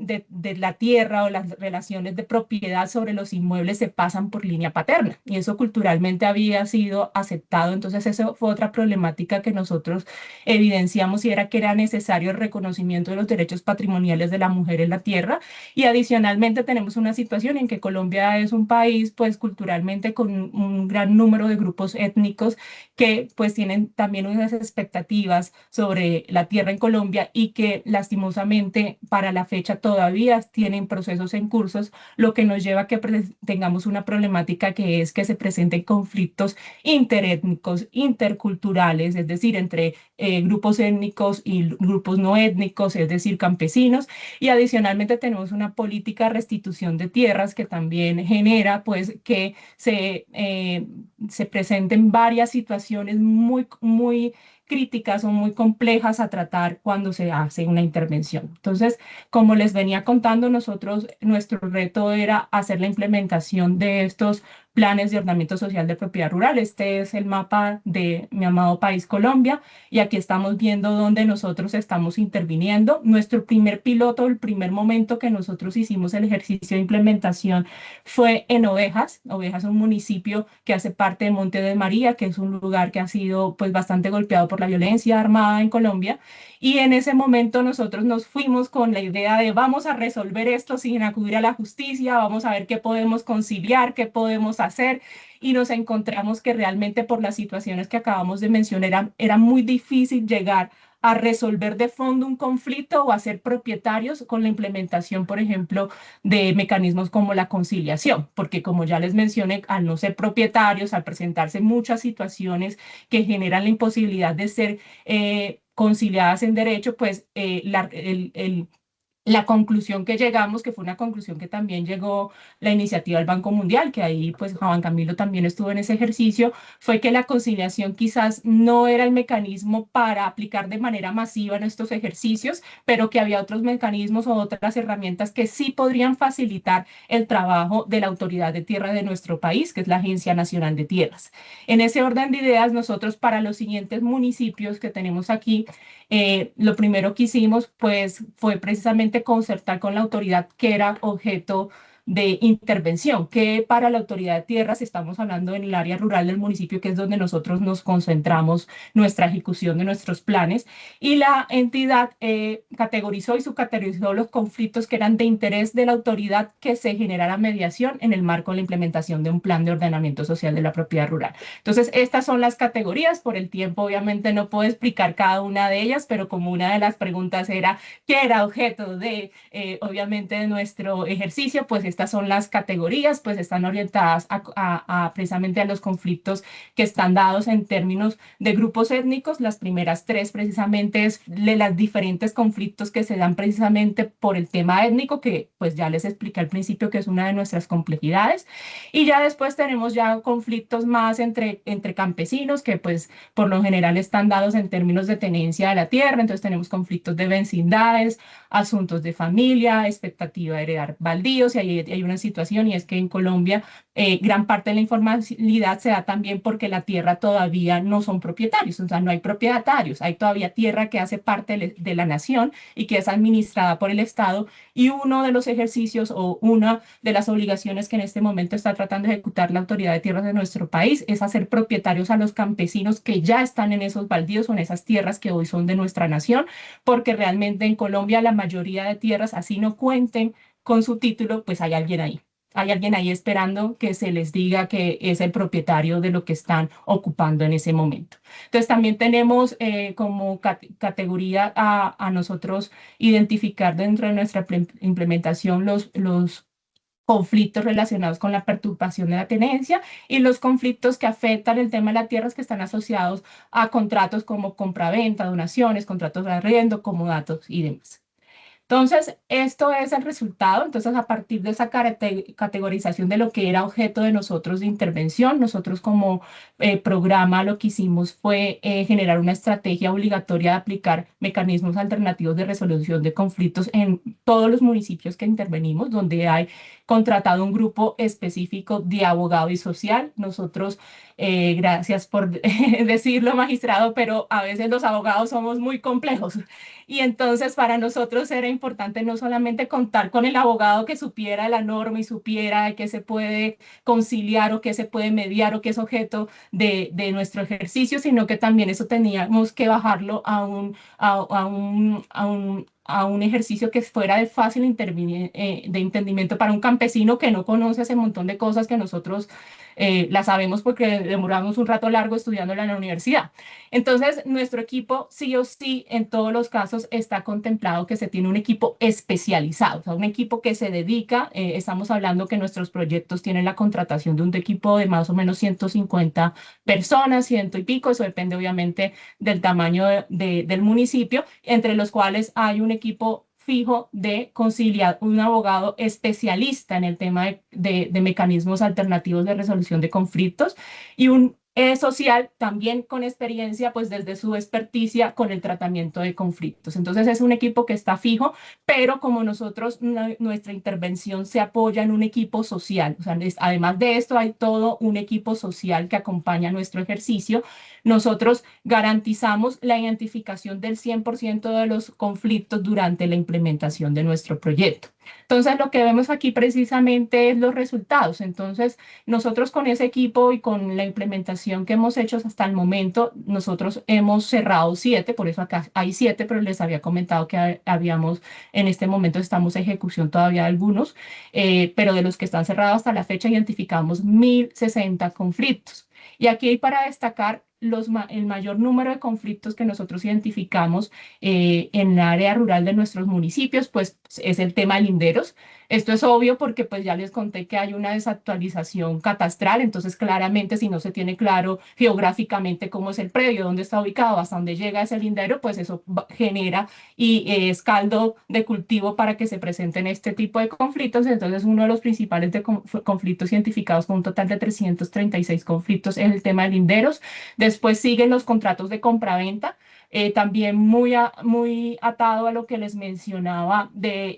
la tierra o las relaciones de propiedad sobre los inmuebles se pasan por línea paterna, y eso culturalmente había sido aceptado. Entonces eso fue otra problemática que nosotros evidenciamos, y era que era necesario el reconocimiento de los derechos patrimoniales de la mujer en la tierra. Y adicionalmente tenemos una situación en que Colombia es un país pues culturalmente con un gran número de grupos étnicos que pues tienen también unas expectativas sobre la tierra en Colombia y que lastimosamente para la fecha todavía tienen procesos en cursos, lo que nos lleva a que tengamos una problemática que es que se presenten conflictos interétnicos, interculturales, es decir, entre grupos étnicos y grupos no étnicos, es decir, campesinos. Y adicionalmente tenemos una política de restitución de tierras que también genera pues que se presenten varias situaciones muy críticas o muy complejas a tratar cuando se hace una intervención. Entonces, como les venía contando, nuestro reto era hacer la implementación de estos planes de ordenamiento social de propiedad rural. Este es el mapa de mi amado país Colombia, y aquí estamos viendo dónde nosotros estamos interviniendo. Nuestro primer piloto, el primer momento que nosotros hicimos el ejercicio de implementación fue en Ovejas. Ovejas es un municipio que hace parte de Monte de María, que es un lugar que ha sido pues bastante golpeado por la violencia armada en Colombia. Y en ese momento nosotros nos fuimos con la idea de vamos a resolver esto sin acudir a la justicia, vamos a ver qué podemos conciliar, qué podemos hacer. Y nos encontramos que realmente por las situaciones que acabamos de mencionar era muy difícil llegar a resolver de fondo un conflicto o a ser propietarios con la implementación, por ejemplo, de mecanismos como la conciliación, porque como ya les mencioné, al no ser propietarios, al presentarse muchas situaciones que generan la imposibilidad de ser conciliadas en derecho, pues la conclusión que llegamos, que fue una conclusión que también llegó la iniciativa del Banco Mundial, que ahí pues Juan Camilo también estuvo en ese ejercicio, fue que la conciliación quizás no era el mecanismo para aplicar de manera masiva en estos ejercicios, pero que había otros mecanismos o otras herramientas que sí podrían facilitar el trabajo de la autoridad de tierra de nuestro país, que es la Agencia Nacional de Tierras. En ese orden de ideas, nosotros para los siguientes municipios que tenemos aquí, lo primero que hicimos pues fue precisamente concertar con la autoridad que era objeto de intervención, que para la autoridad de tierras estamos hablando en el área rural del municipio, que es donde nosotros nos concentramos nuestra ejecución de nuestros planes, y la entidad categorizó y subcategorizó los conflictos que eran de interés de la autoridad que se generara mediación en el marco de la implementación de un plan de ordenamiento social de la propiedad rural. Entonces, estas son las categorías. Por el tiempo, obviamente, no puedo explicar cada una de ellas, pero como una de las preguntas era qué era objeto de, obviamente, de nuestro ejercicio, pues estas son las categorías, pues están orientadas precisamente a los conflictos que están dados en términos de grupos étnicos. Las primeras tres precisamente es de los diferentes conflictos que se dan precisamente por el tema étnico, que pues ya les expliqué al principio que es una de nuestras complejidades. Y ya después tenemos ya conflictos más entre campesinos, que pues por lo general están dados en términos de tenencia de la tierra. Entonces tenemos conflictos de vecindades, asuntos de familia, expectativa de heredar baldíos, y ahí hay una situación, y es que en Colombia gran parte de la informalidad se da también porque la tierra todavía no son propietarios, o sea, no hay propietarios, hay todavía tierra que hace parte de la nación y que es administrada por el Estado, y uno de los ejercicios o una de las obligaciones que en este momento está tratando de ejecutar la autoridad de tierras de nuestro país es hacer propietarios a los campesinos que ya están en esos baldíos o en esas tierras que hoy son de nuestra nación, porque realmente en Colombia la mayoría de tierras, así no cuenten con su título, pues hay alguien ahí. Hay alguien ahí esperando que se les diga que es el propietario de lo que están ocupando en ese momento. Entonces también tenemos como categoría a nosotros identificar dentro de nuestra implementación los conflictos relacionados con la perturbación de la tenencia y los conflictos que afectan el tema de las tierras que están asociados a contratos como compraventa, donaciones, contratos de arriendo, comodatos y demás. Entonces, esto es el resultado. Entonces, a partir de esa categorización de lo que era objeto de nosotros de intervención, nosotros como programa lo que hicimos fue generar una estrategia obligatoria de aplicar mecanismos alternativos de resolución de conflictos en todos los municipios que intervenimos, donde hay contratado un grupo específico de abogado y social. Nosotros, gracias por decirlo, magistrado, pero a veces los abogados somos muy complejos. Y entonces para nosotros era importante no solamente contar con el abogado que supiera la norma y supiera qué se puede conciliar o qué se puede mediar o qué es objeto de nuestro ejercicio, sino que también eso teníamos que bajarlo a un ejercicio que fuera de fácil de entendimiento para un campesino que no conoce ese montón de cosas que nosotros las sabemos porque demoramos un rato largo estudiándola en la universidad. Entonces, nuestro equipo sí o sí, en todos los casos, está contemplado que se tiene un equipo especializado, o sea, un equipo que se dedica, estamos hablando que nuestros proyectos tienen la contratación de un equipo de más o menos 150 personas, 100 y pico, eso depende obviamente del tamaño del municipio, entre los cuales hay un equipo fijo de conciliar, un abogado especialista en el tema de mecanismos alternativos de resolución de conflictos y un social también con experiencia, pues desde su experticia con el tratamiento de conflictos. Entonces es un equipo que está fijo, pero como nosotros, nuestra intervención se apoya en un equipo social, o sea, además de esto hay todo un equipo social que acompaña nuestro ejercicio. Nosotros garantizamos la identificación del 100% de los conflictos durante la implementación de nuestro proyecto. Entonces, lo que vemos aquí precisamente es los resultados. Entonces, nosotros con ese equipo y con la implementación que hemos hecho hasta el momento, nosotros hemos cerrado 7, por eso acá hay 7, pero les había comentado que habíamos, en este momento estamos en ejecución todavía de algunos, pero de los que están cerrados hasta la fecha identificamos 1060 conflictos. Y aquí hay para destacar el mayor número de conflictos que nosotros identificamos en el área rural de nuestros municipios, pues es el tema de linderos. Esto es obvio porque pues ya les conté que hay una desactualización catastral, entonces claramente si no se tiene claro geográficamente cómo es el predio, dónde está ubicado, hasta dónde llega ese lindero, pues eso genera y es caldo de cultivo para que se presenten este tipo de conflictos. Entonces uno de los principales conflictos identificados con un total de 336 conflictos es el tema de linderos. Después siguen los contratos de compraventa. También muy atado a lo que les mencionaba de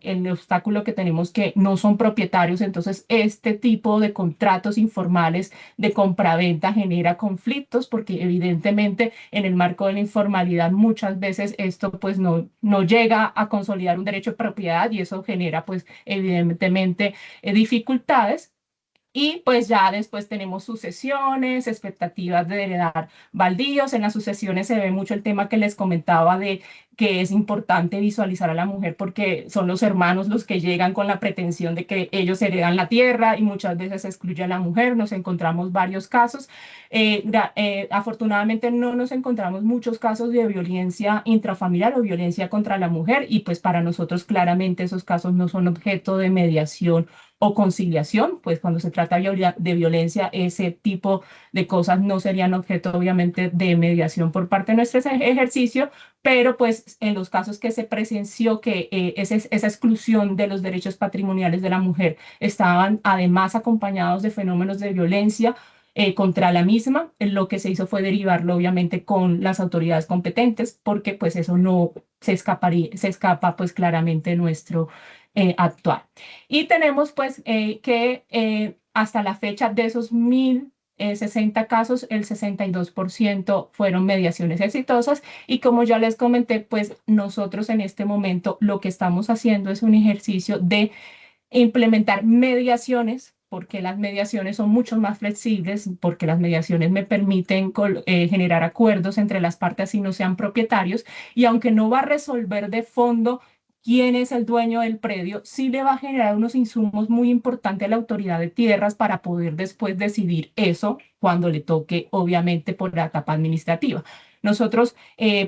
el obstáculo que tenemos que no son propietarios, entonces este tipo de contratos informales de compraventa genera conflictos porque evidentemente en el marco de la informalidad muchas veces esto pues no llega a consolidar un derecho de propiedad y eso genera pues evidentemente dificultades. Y pues ya después tenemos sucesiones, expectativas de heredar baldíos. En las sucesiones se ve mucho el tema que les comentaba de que es importante visualizar a la mujer porque son los hermanos los que llegan con la pretensión de que ellos heredan la tierra y muchas veces se excluye a la mujer. Nos encontramos varios casos. Afortunadamente no nos encontramos muchos casos de violencia intrafamiliar o violencia contra la mujer y pues para nosotros claramente esos casos no son objeto de mediación o conciliación, pues cuando se trata de violencia, ese tipo de cosas no serían objeto obviamente de mediación por parte de nuestro ejercicio, pero pues en los casos que se presenció que esa exclusión de los derechos patrimoniales de la mujer estaban además acompañados de fenómenos de violencia contra la misma, lo que se hizo fue derivarlo obviamente con las autoridades competentes, porque pues eso no se escapa pues claramente de nuestro actual. Y tenemos pues que hasta la fecha de esos 1.060 casos, el 62% fueron mediaciones exitosas y como ya les comenté, pues nosotros en este momento lo que estamos haciendo es un ejercicio de implementar mediaciones porque las mediaciones son mucho más flexibles, porque las mediaciones me permiten generar acuerdos entre las partes y no sean propietarios, y aunque no va a resolver de fondo quién es el dueño del predio, sí le va a generar unos insumos muy importantes a la autoridad de tierras para poder después decidir eso cuando le toque, obviamente, por la etapa administrativa. Nosotros,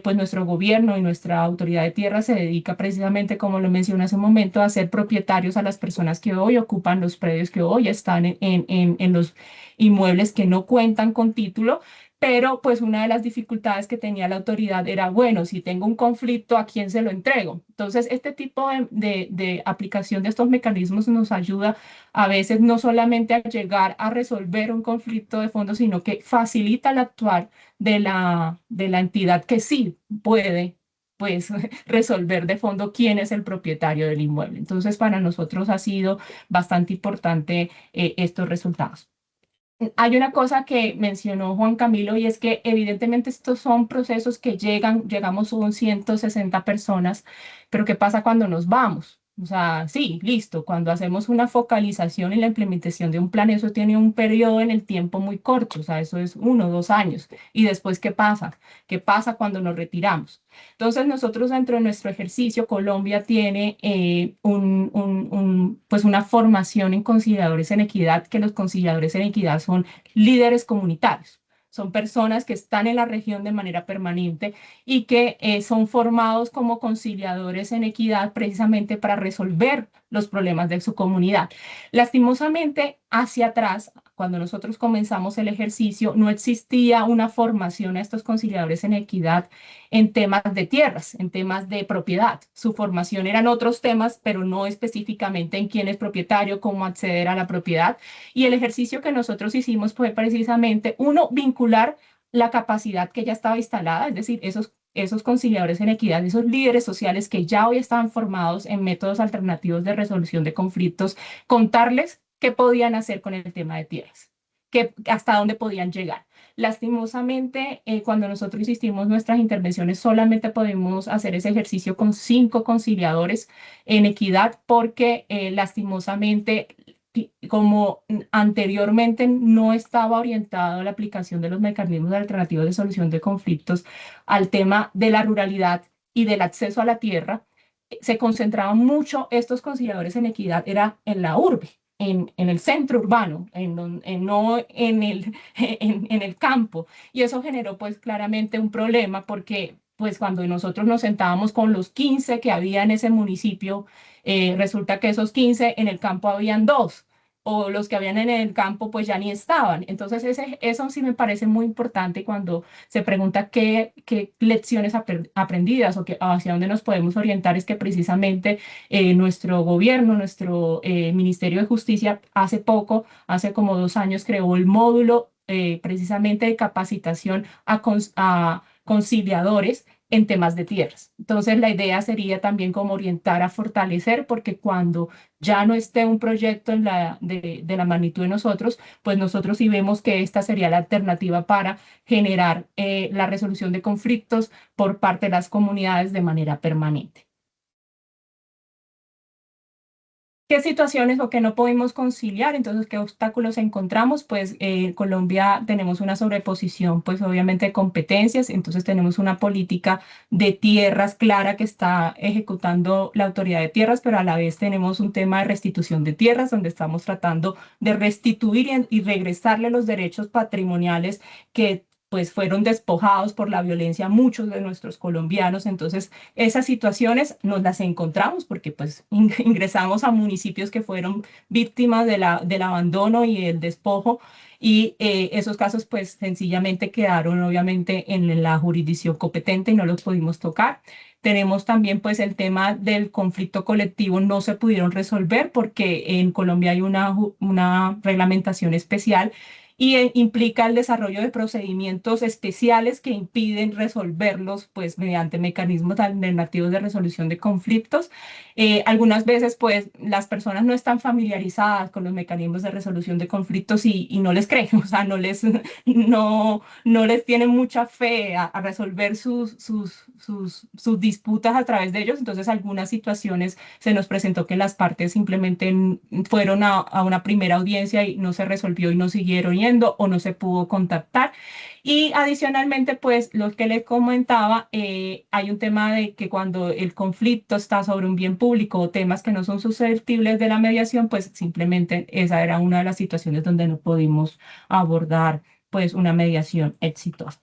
pues nuestro gobierno y nuestra autoridad de tierra se dedica precisamente, como lo mencioné hace un momento, a ser propietarios a las personas que hoy ocupan los predios, que hoy están en los inmuebles que no cuentan con título, pero pues una de las dificultades que tenía la autoridad era, bueno, si tengo un conflicto, ¿a quién se lo entrego? Entonces, este tipo de aplicación de estos mecanismos nos ayuda a veces no solamente a llegar a resolver un conflicto de fondo, sino que facilita el actuar de la entidad que sí puede pues resolver de fondo quién es el propietario del inmueble. Entonces, para nosotros ha sido bastante importante estos resultados. Hay una cosa que mencionó Juan Camilo y es que evidentemente estos son procesos que llegamos son 160 personas, pero ¿qué pasa cuando nos vamos? O sea, sí, listo, cuando hacemos una focalización y la implementación de un plan, eso tiene un periodo en el tiempo muy corto, o sea, eso es 1 o 2 años. ¿Y después qué pasa? ¿Qué pasa cuando nos retiramos? Entonces, nosotros dentro de nuestro ejercicio, Colombia tiene pues una formación en conciliadores en equidad, que los conciliadores en equidad son líderes comunitarios. Son personas que están en la región de manera permanente y que son formados como conciliadores en equidad precisamente para resolver los problemas de su comunidad. Lastimosamente, hacia atrás, cuando nosotros comenzamos el ejercicio, no existía una formación a estos conciliadores en equidad en temas de tierras, en temas de propiedad. Su formación eran otros temas, pero no específicamente en quién es propietario, cómo acceder a la propiedad. Y el ejercicio que nosotros hicimos fue precisamente, uno, vincular la capacidad que ya estaba instalada, es decir, esos conciliadores en equidad, esos líderes sociales que ya hoy estaban formados en métodos alternativos de resolución de conflictos, contarles qué podían hacer con el tema de tierras, hasta dónde podían llegar. Lastimosamente, cuando nosotros hicimos nuestras intervenciones, solamente podemos hacer ese ejercicio con 5 conciliadores en equidad porque lastimosamente, como anteriormente no estaba orientado a la aplicación de los mecanismos alternativos de solución de conflictos al tema de la ruralidad y del acceso a la tierra, se concentraban mucho estos conciliadores en equidad, era en la urbe. en el centro urbano, no en el campo. Y eso generó pues claramente un problema porque pues cuando nosotros nos sentábamos con los 15 que había en ese municipio, resulta que esos 15 en el campo habían 2 o los que habían en el campo pues ya ni estaban. Entonces eso sí me parece muy importante cuando se pregunta qué lecciones aprendidas o hacia dónde nos podemos orientar, es que precisamente nuestro gobierno, nuestro Ministerio de Justicia, hace poco, hace como 2 años, creó el módulo precisamente de capacitación a conciliadores en temas de tierras. Entonces, la idea sería también como orientar a fortalecer, porque cuando ya no esté un proyecto de la magnitud de nosotros, pues nosotros sí vemos que esta sería la alternativa para generar la resolución de conflictos por parte de las comunidades de manera permanente. ¿Qué situaciones o qué no podemos conciliar? Entonces, ¿qué obstáculos encontramos? Pues en Colombia tenemos una sobreposición, pues obviamente de competencias, entonces tenemos una política de tierras clara que está ejecutando la autoridad de tierras, pero a la vez tenemos un tema de restitución de tierras, donde estamos tratando de restituir y regresarle los derechos patrimoniales que pues fueron despojados por la violencia a muchos de nuestros colombianos. Entonces, esas situaciones nos las encontramos porque pues ingresamos a municipios que fueron víctimas del abandono y el despojo, y esos casos pues sencillamente quedaron obviamente en la jurisdicción competente y no los pudimos tocar. Tenemos también pues el tema del conflicto colectivo, no se pudieron resolver porque en Colombia hay una reglamentación especial y implica el desarrollo de procedimientos especiales que impiden resolverlos pues mediante mecanismos alternativos de resolución de conflictos. Algunas veces pues las personas no están familiarizadas con los mecanismos de resolución de conflictos y no les creen, o sea, no les tienen mucha fe a resolver sus disputas a través de ellos. Entonces, algunas situaciones se nos presentó que las partes simplemente fueron a una primera audiencia y no se resolvió y no siguieron yendo o no se pudo contactar. Y adicionalmente, pues lo que les comentaba, hay un tema de que cuando el conflicto está sobre un bien público o temas que no son susceptibles de la mediación, pues simplemente esa era una de las situaciones donde no pudimos abordar pues una mediación exitosa.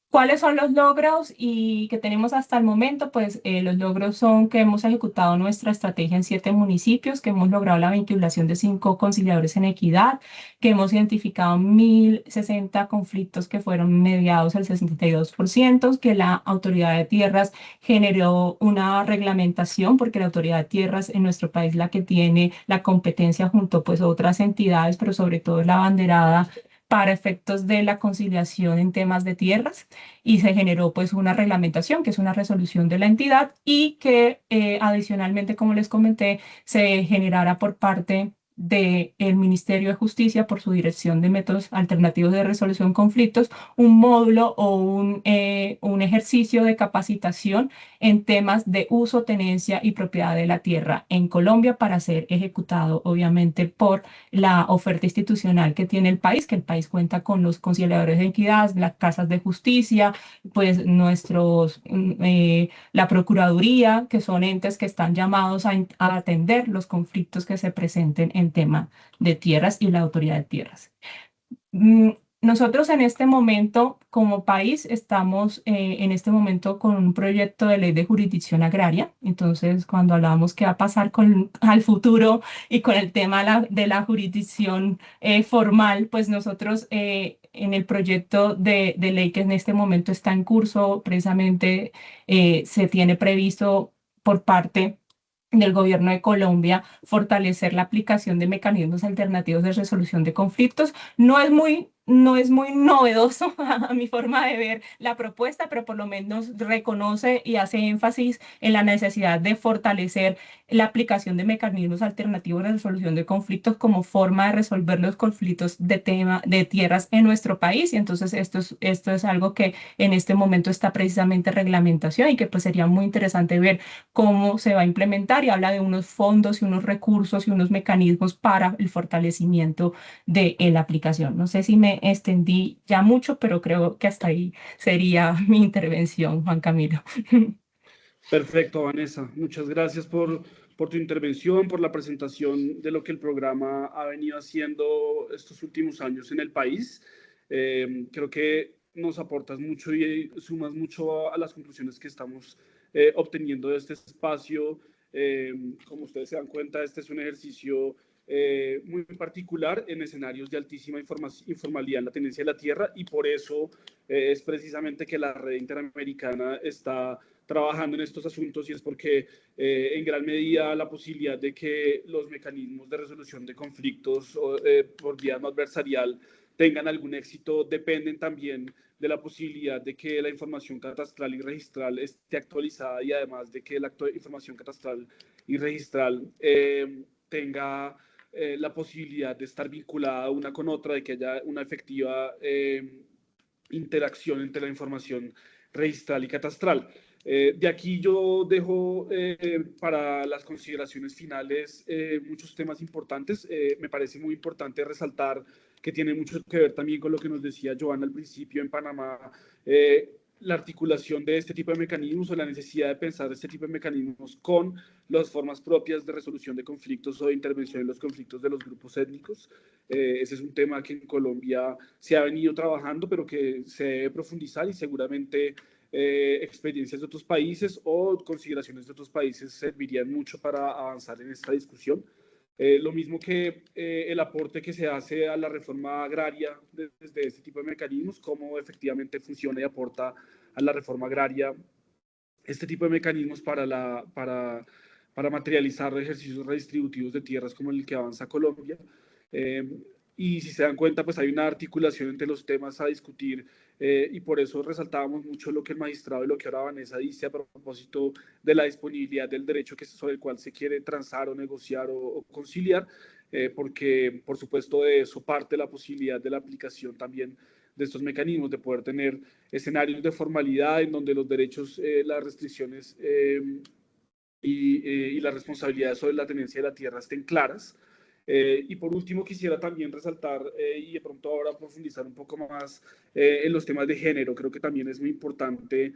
¿Cuáles son los logros y que tenemos hasta el momento? Pues los logros son que hemos ejecutado nuestra estrategia en 7 municipios, que hemos logrado la vinculación de 5 conciliadores en equidad, que hemos identificado 1.060 conflictos que fueron mediados al 62%, que la autoridad de tierras generó una reglamentación, porque la autoridad de tierras en nuestro país la que tiene la competencia junto pues a otras entidades, pero sobre todo la abanderada para efectos de la conciliación en temas de tierras, y se generó pues una reglamentación que es una resolución de la entidad y que adicionalmente, como les comenté, se generará por parte del Ministerio de Justicia, por su Dirección de Métodos Alternativos de Resolución de Conflictos, un módulo o un ejercicio de capacitación en temas de uso, tenencia y propiedad de la tierra en Colombia, para ser ejecutado obviamente por la oferta institucional que tiene el país, que el país cuenta con los conciliadores de equidad, las casas de justicia, pues la Procuraduría, que son entes que están llamados a atender los conflictos que se presenten en tema de tierras, y la autoridad de tierras. Nosotros en este momento, como país, estamos en este momento con un proyecto de ley de jurisdicción agraria. Entonces, cuando hablábamos qué va a pasar al futuro y con el tema de la jurisdicción formal, pues nosotros en el proyecto de ley que en este momento está en curso, precisamente se tiene previsto por parte del Gobierno de Colombia fortalecer la aplicación de mecanismos alternativos de resolución de conflictos. No es muy novedoso a mi forma de ver la propuesta, pero por lo menos reconoce y hace énfasis en la necesidad de fortalecer la aplicación de mecanismos alternativos de resolución de conflictos como forma de resolver los conflictos de tierras en nuestro país. Y entonces esto es algo que en este momento está precisamente en reglamentación y que pues sería muy interesante ver cómo se va a implementar, y habla de unos fondos y unos recursos y unos mecanismos para el fortalecimiento de la aplicación. No sé si me extendí ya mucho, pero creo que hasta ahí sería mi intervención, Juan Camilo. Perfecto, Vanessa. Muchas gracias por por tu intervención, por la presentación de lo que el programa ha venido haciendo estos últimos años en el país. Creo que nos aportas mucho y sumas mucho a las conclusiones que estamos obteniendo de este espacio. Como ustedes se dan cuenta, este es un ejercicio muy particular en escenarios de altísima informalidad en la tenencia de la tierra, y por eso es precisamente que la red interamericana está trabajando en estos asuntos, y es porque en gran medida la posibilidad de que los mecanismos de resolución de conflictos por vía no adversarial tengan algún éxito dependen también de la posibilidad de que la información catastral y registral esté actualizada, y además de que la información catastral y registral tenga la posibilidad de estar vinculada una con otra, de que haya una efectiva interacción entre la información registral y catastral. De aquí yo dejo para las consideraciones finales muchos temas importantes. Me parece muy importante resaltar que tiene mucho que ver también con lo que nos decía Joana al principio. En Panamá, la articulación de este tipo de mecanismos, o la necesidad de pensar este tipo de mecanismos con las formas propias de resolución de conflictos o de intervención en los conflictos de los grupos étnicos. Ese es un tema que en Colombia se ha venido trabajando, pero que se debe profundizar, y seguramente experiencias de otros países o consideraciones de otros países servirían mucho para avanzar en esta discusión. Lo mismo que el aporte que se hace a la reforma agraria desde este tipo de mecanismos, cómo efectivamente funciona y aporta a la reforma agraria este tipo de mecanismos para materializar ejercicios redistributivos de tierras como el que avanza Colombia. Y si se dan cuenta, pues hay una articulación entre los temas a discutir, y por eso resaltábamos mucho lo que el magistrado y lo que ahora Vanessa dice a propósito de la disponibilidad del derecho sobre el cual se quiere transar o negociar o conciliar, porque por supuesto de eso parte la posibilidad de la aplicación también de estos mecanismos, de poder tener escenarios de formalidad en donde los derechos, las restricciones y las responsabilidades sobre la tenencia de la tierra estén claras. Y por último quisiera también resaltar y de pronto ahora profundizar un poco más en los temas de género. Creo que también es muy importante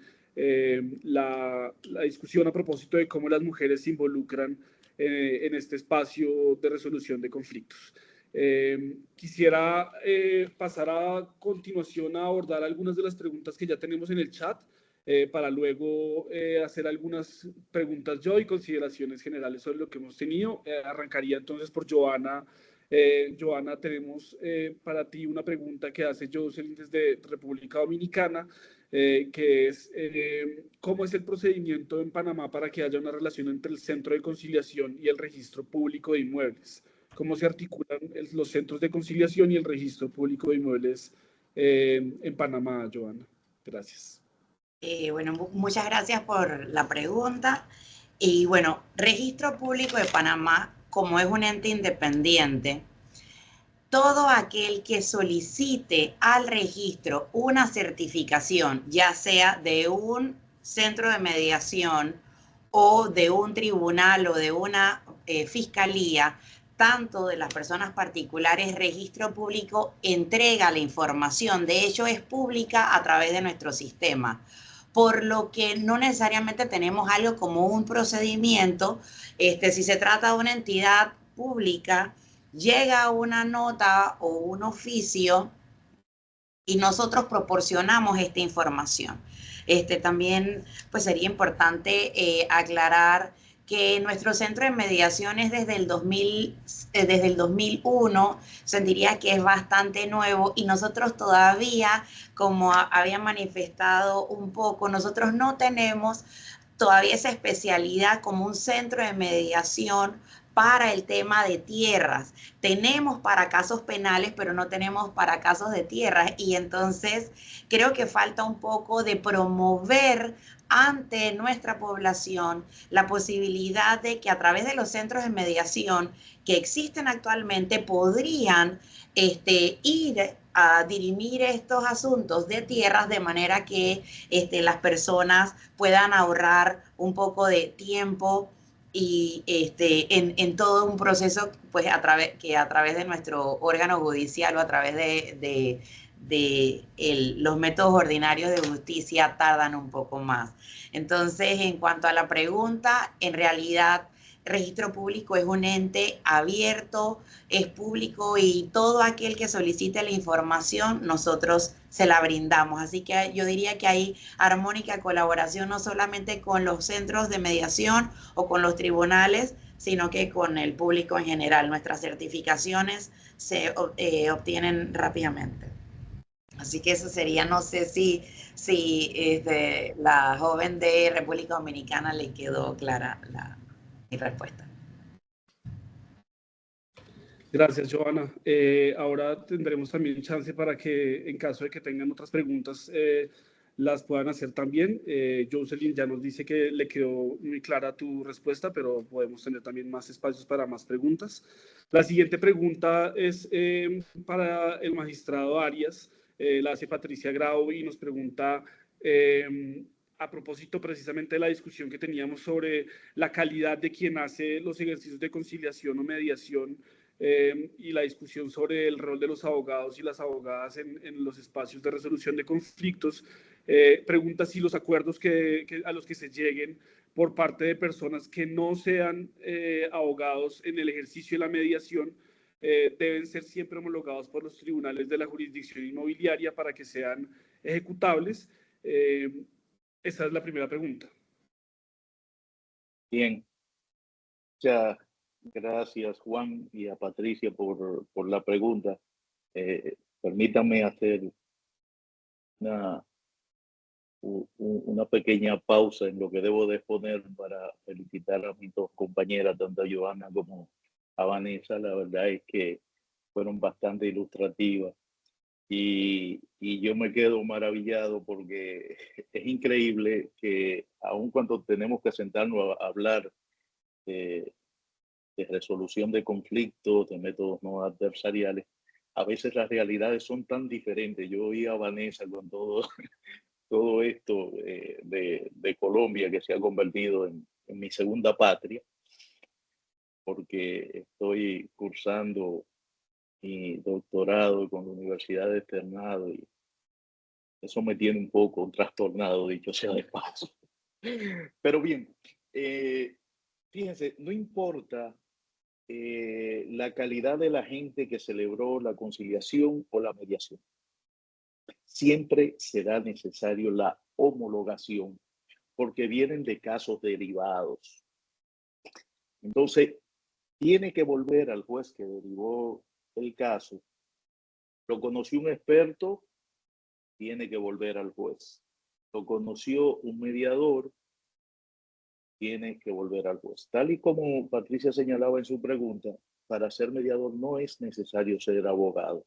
la discusión a propósito de cómo las mujeres se involucran en este espacio de resolución de conflictos. Quisiera pasar a continuación a abordar algunas de las preguntas que ya tenemos en el chat, para luego hacer algunas preguntas yo y consideraciones generales sobre lo que hemos tenido. Arrancaría entonces por Joana. Joana, tenemos para ti una pregunta que hace Jocelyn desde República Dominicana, que es ¿cómo es el procedimiento en Panamá para que haya una relación entre el Centro de Conciliación y el Registro Público de Inmuebles? ¿Cómo se articulan los centros de conciliación y el Registro Público de Inmuebles en Panamá, Joana? Gracias. Bueno, muchas gracias por la pregunta. Y bueno, Registro Público de Panamá, como es un ente independiente, todo aquel que solicite al registro una certificación, ya sea de un centro de mediación o de un tribunal o de una fiscalía, tanto de las personas particulares, Registro Público entrega la información. De hecho, es pública a través de nuestro sistema, por lo que no necesariamente tenemos algo como un procedimiento. Si se trata de una entidad pública, llega una nota o un oficio y nosotros proporcionamos esta información. También pues sería importante aclarar que nuestro centro de mediación es desde el 2001, sentiría que es bastante nuevo, y nosotros todavía, como había manifestado un poco, nosotros no tenemos todavía esa especialidad como un centro de mediación para el tema de tierras. Tenemos para casos penales, pero no tenemos para casos de tierras, y entonces creo que falta un poco de promover ante nuestra población la posibilidad de que a través de los centros de mediación que existen actualmente podrían ir a dirimir estos asuntos de tierras de manera que las personas puedan ahorrar un poco de tiempo y en todo un proceso pues a través de nuestro órgano judicial o a través de los métodos ordinarios de justicia tardan un poco más. Entonces, en cuanto a la pregunta, en realidad Registro Público es un ente abierto, es público y todo aquel que solicite la información, nosotros se la brindamos. Así que yo diría que hay armónica colaboración no solamente con los centros de mediación o con los tribunales, sino que con el público en general. Nuestras certificaciones se obtienen rápidamente. Así que eso sería, no sé si la joven de República Dominicana le quedó clara mi respuesta. Gracias, Joana. Ahora tendremos también chance para que, en caso de que tengan otras preguntas, las puedan hacer también. Jocelyn ya nos dice que le quedó muy clara tu respuesta, pero podemos tener también más espacios para más preguntas. La siguiente pregunta es para el magistrado Arias. La hace Patricia Grau y nos pregunta a propósito precisamente de la discusión que teníamos sobre la calidad de quien hace los ejercicios de conciliación o mediación y la discusión sobre el rol de los abogados y las abogadas en los espacios de resolución de conflictos. Pregunta si los acuerdos a los que se lleguen por parte de personas que no sean abogados en el ejercicio de la mediación deben ser siempre homologados por los tribunales de la jurisdicción inmobiliaria para que sean ejecutables. Esa es la primera pregunta. Bien. Ya. Gracias, Juan, y a Patricia por la pregunta. Permítanme hacer una pequeña pausa en lo que debo de exponer para felicitar a mis dos compañeras, tanto a Joana como a Vanessa. La verdad es que fueron bastante ilustrativas y yo me quedo maravillado porque es increíble que aun cuando tenemos que sentarnos a hablar de resolución de conflictos, de métodos no adversariales, a veces las realidades son tan diferentes. Yo oí a Vanessa con todo esto de Colombia, que se ha convertido en mi segunda patria, porque estoy cursando mi doctorado con la Universidad de Externado y eso me tiene un poco trastornado, dicho sea de paso. Pero bien, fíjense, no importa la calidad de la gente que celebró la conciliación o la mediación. Siempre será necesario la homologación porque vienen de casos derivados. Entonces, tiene que volver al juez que derivó el caso. Lo conoció un experto, tiene que volver al juez. Lo conoció un mediador, tiene que volver al juez. Tal y como Patricia señalaba en su pregunta, para ser mediador no es necesario ser abogado,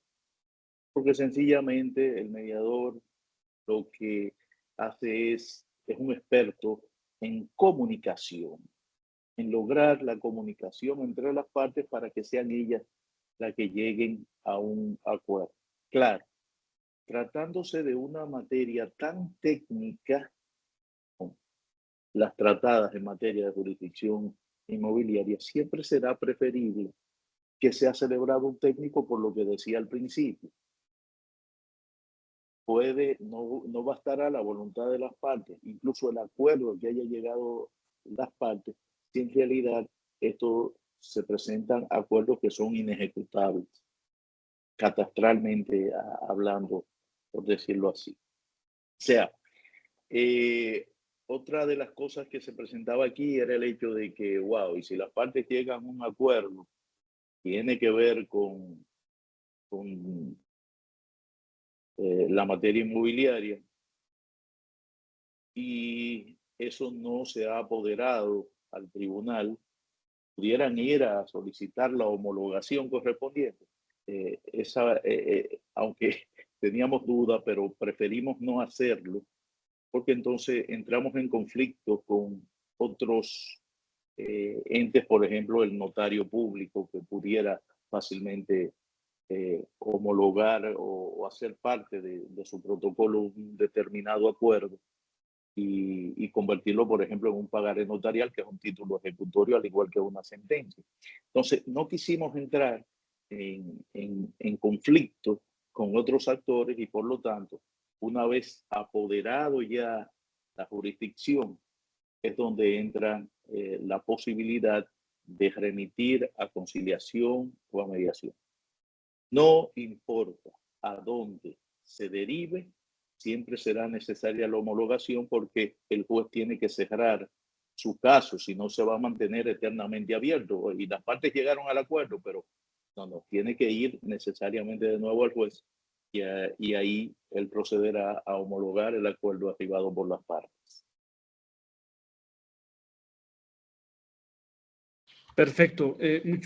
porque sencillamente el mediador lo que hace es un experto en comunicación, en lograr la comunicación entre las partes para que sean ellas las que lleguen a un acuerdo. Claro, tratándose de una materia tan técnica, las tratadas en materia de jurisdicción inmobiliaria, siempre será preferible que sea celebrado un técnico, por lo que decía al principio. No bastará la voluntad de las partes, incluso el acuerdo que haya llegado las partes, si en realidad esto se presentan acuerdos que son inejecutables, catastralmente hablando, por decirlo así. O sea, otra de las cosas que se presentaba aquí era el hecho de que, wow, y si las partes llegan a un acuerdo, tiene que ver con la materia inmobiliaria, y eso no se ha apoderado al tribunal, pudieran ir a solicitar la homologación correspondiente. Aunque teníamos duda, pero preferimos no hacerlo, porque entonces entramos en conflicto con otros entes, por ejemplo, el notario público, que pudiera fácilmente homologar o hacer parte de su protocolo un determinado acuerdo y convertirlo, por ejemplo, en un pagaré notarial, que es un título ejecutorio, al igual que una sentencia. Entonces, no quisimos entrar en conflicto con otros actores y, por lo tanto, una vez apoderado ya la jurisdicción, es donde entra la posibilidad de remitir a conciliación o a mediación. No importa a dónde se derive, siempre será necesaria la homologación porque el juez tiene que cerrar su caso, si no se va a mantener eternamente abierto. Y las partes llegaron al acuerdo, pero no, tiene que ir necesariamente de nuevo al juez y ahí él procederá a homologar el acuerdo arribado por las partes. Perfecto.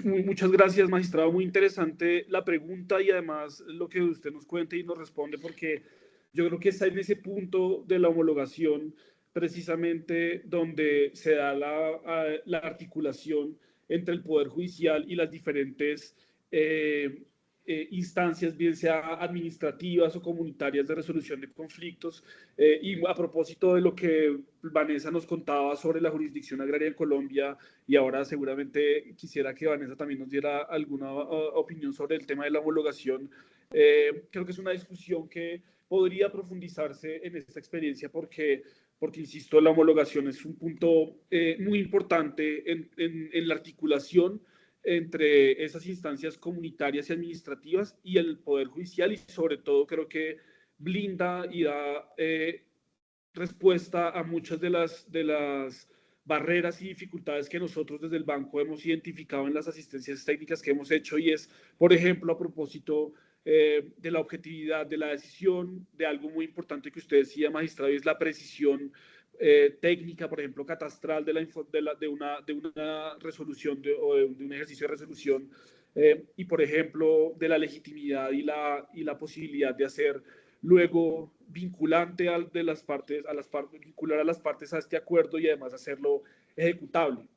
Muchas gracias, magistrado. Muy interesante la pregunta y además lo que usted nos cuenta y nos responde, porque yo creo que está en ese punto de la homologación precisamente donde se da la articulación entre el Poder Judicial y las diferentes instancias, bien sea administrativas o comunitarias de resolución de conflictos. Y a propósito de lo que Vanessa nos contaba sobre la jurisdicción agraria en Colombia, y ahora seguramente quisiera que Vanessa también nos diera alguna opinión sobre el tema de la homologación. Creo que es una discusión que podría profundizarse en esta experiencia porque insisto, la homologación es un punto muy importante en la articulación entre esas instancias comunitarias y administrativas y el Poder Judicial, y sobre todo creo que blinda y da respuesta a muchas de las barreras y dificultades que nosotros desde el banco hemos identificado en las asistencias técnicas que hemos hecho, y es, por ejemplo, a propósito de la objetividad de la decisión, de algo muy importante que usted decía, magistrado, y es la precisión técnica, por ejemplo, catastral de una resolución o de un ejercicio de resolución, y, por ejemplo, de la legitimidad y la posibilidad de hacer luego vinculante de las partes, vincular a las partes a este acuerdo y además hacerlo ejecutable.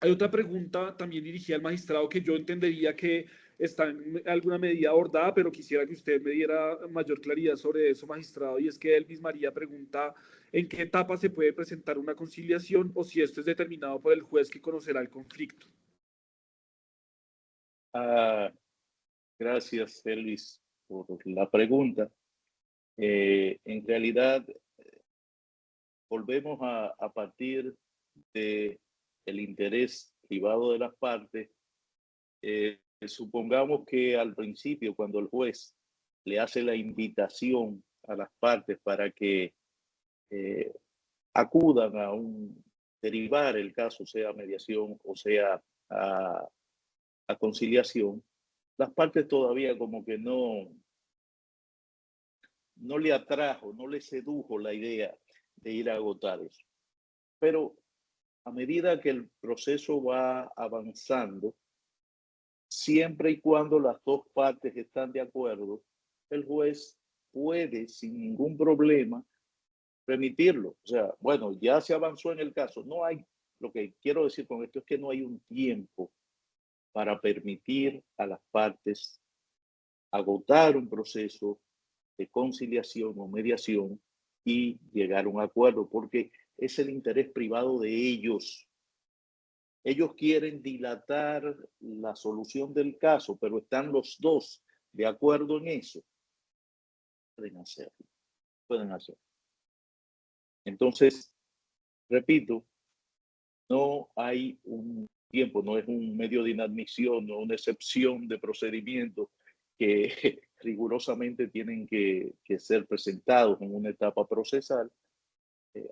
Hay otra pregunta también dirigida al magistrado que yo entendería que está en alguna medida abordada, pero quisiera que usted me diera mayor claridad sobre eso, magistrado, y es que Elvis María pregunta en qué etapa se puede presentar una conciliación o si esto es determinado por el juez que conocerá el conflicto. Gracias, Elvis, por la pregunta. En realidad, volvemos a partir del interés privado de las partes. Supongamos que al principio, cuando el juez le hace la invitación a las partes para que acudan a derivar el caso, sea mediación o sea a conciliación, las partes todavía como que no le atrajo, no le sedujo la idea de ir a agotar eso. Pero a medida que el proceso va avanzando, siempre y cuando las dos partes están de acuerdo, el juez puede sin ningún problema remitirlo. O sea, bueno, ya se avanzó en el caso. No hay, lo que quiero decir con esto es que no hay un tiempo para permitir a las partes agotar un proceso de conciliación o mediación y llegar a un acuerdo, porque es el interés privado de ellos. Ellos quieren dilatar la solución del caso, pero están los dos de acuerdo en eso. Pueden hacerlo. Pueden hacerlo. Entonces, repito, no hay un tiempo, no es un medio de inadmisión, no una excepción de procedimiento que rigurosamente tienen que ser presentados en una etapa procesal.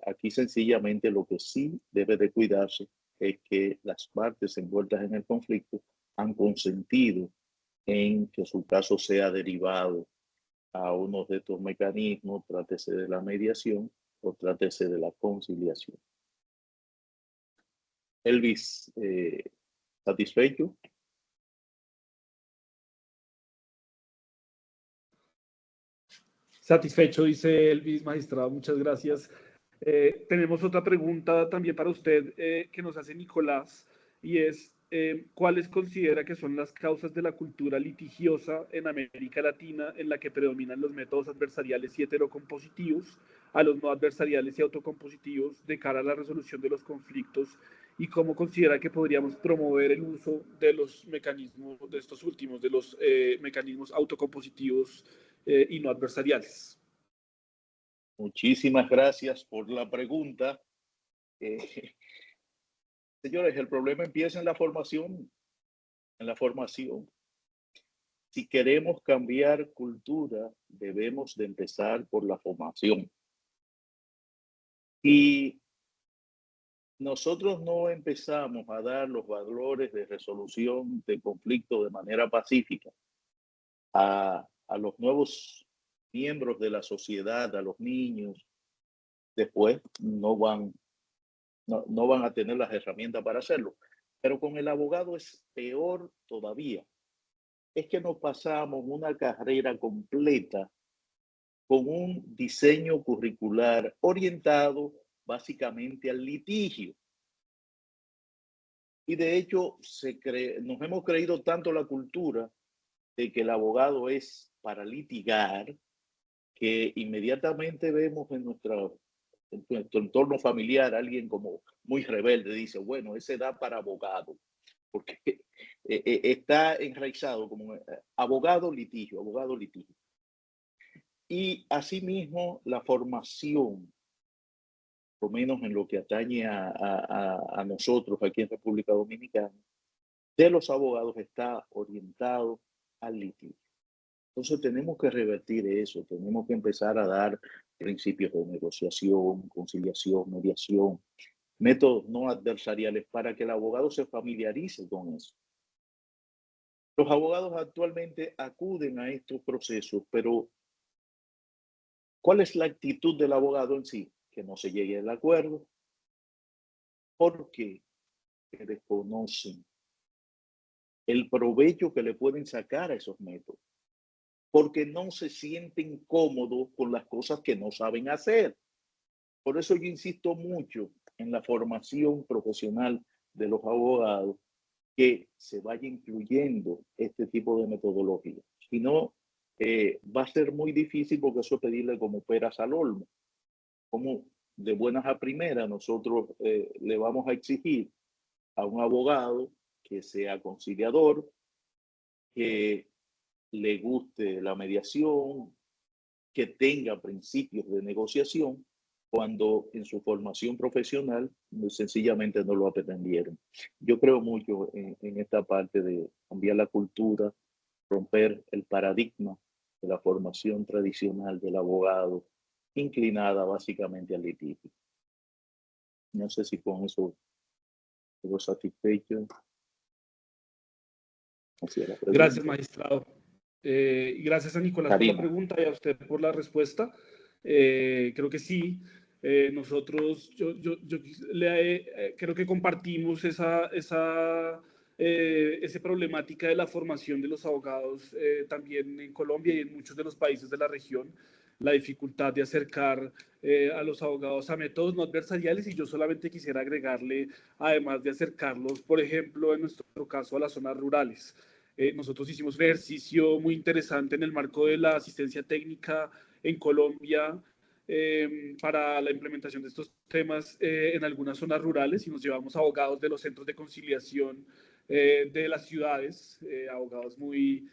Aquí sencillamente lo que sí debe de cuidarse es que las partes envueltas en el conflicto han consentido en que su caso sea derivado a uno de estos mecanismos, trátese de la mediación o trátese de la conciliación. Elvis, ¿satisfecho? Satisfecho, dice Elvis, magistrado, muchas gracias. Tenemos otra pregunta también para usted que nos hace Nicolás, y es ¿cuáles considera que son las causas de la cultura litigiosa en América Latina en la que predominan los métodos adversariales y heterocompositivos a los no adversariales y autocompositivos de cara a la resolución de los conflictos, y cómo considera que podríamos promover el uso de los mecanismos, de estos últimos, de los mecanismos autocompositivos y no adversariales? Muchísimas gracias por la pregunta. Señores, el problema empieza en la formación. En la formación. Si queremos cambiar cultura, debemos de empezar por la formación. Y nosotros no empezamos a dar los valores de resolución de conflicto de manera pacífica a los nuevos miembros de la sociedad, a los niños, después no van a tener las herramientas para hacerlo. Pero con el abogado es peor todavía. Es que nos pasamos una carrera completa con un diseño curricular orientado básicamente al litigio. Y de hecho, nos hemos creído tanto la cultura de que el abogado es para litigar, que inmediatamente vemos en nuestro entorno familiar alguien como muy rebelde, dice, bueno, ese da para abogado, porque está enraizado como abogado litigio. Y asimismo la formación, por lo menos en lo que atañe a nosotros aquí en República Dominicana, de los abogados está orientado al litigio. Entonces tenemos que revertir eso, tenemos que empezar a dar principios de negociación, conciliación, mediación, métodos no adversariales para que el abogado se familiarice con eso. Los abogados actualmente acuden a estos procesos, pero ¿cuál es la actitud del abogado en sí? Que no se llegue al acuerdo, porque desconocen el provecho que le pueden sacar a esos métodos, porque no se sienten cómodos con las cosas que no saben hacer. Por eso yo insisto mucho en la formación profesional de los abogados, que se vaya incluyendo este tipo de metodología. Si no, va a ser muy difícil, porque eso es pedirle como peras al olmo. Como de buenas a primeras nosotros le vamos a exigir a un abogado que sea conciliador, que le guste la mediación, que tenga principios de negociación, cuando en su formación profesional sencillamente no lo aprendieron. Yo creo mucho en esta parte de cambiar la cultura, romper el paradigma de la formación tradicional del abogado, inclinada básicamente al litigio. No sé si con eso quedó satisfecho. Gracias, magistrado. Y gracias a Nicolás por la pregunta y a usted por la respuesta. Creo que sí. Nosotros, creo que compartimos esa problemática de la formación de los abogados también en Colombia y en muchos de los países de la región, la dificultad de acercar a los abogados a métodos no adversariales, y yo solamente quisiera agregarle, además de acercarlos, por ejemplo, en nuestro caso, a las zonas rurales. Nosotros hicimos un ejercicio muy interesante en el marco de la asistencia técnica en Colombia para la implementación de estos temas en algunas zonas rurales, y nos llevamos abogados de los centros de conciliación de las ciudades, abogados muy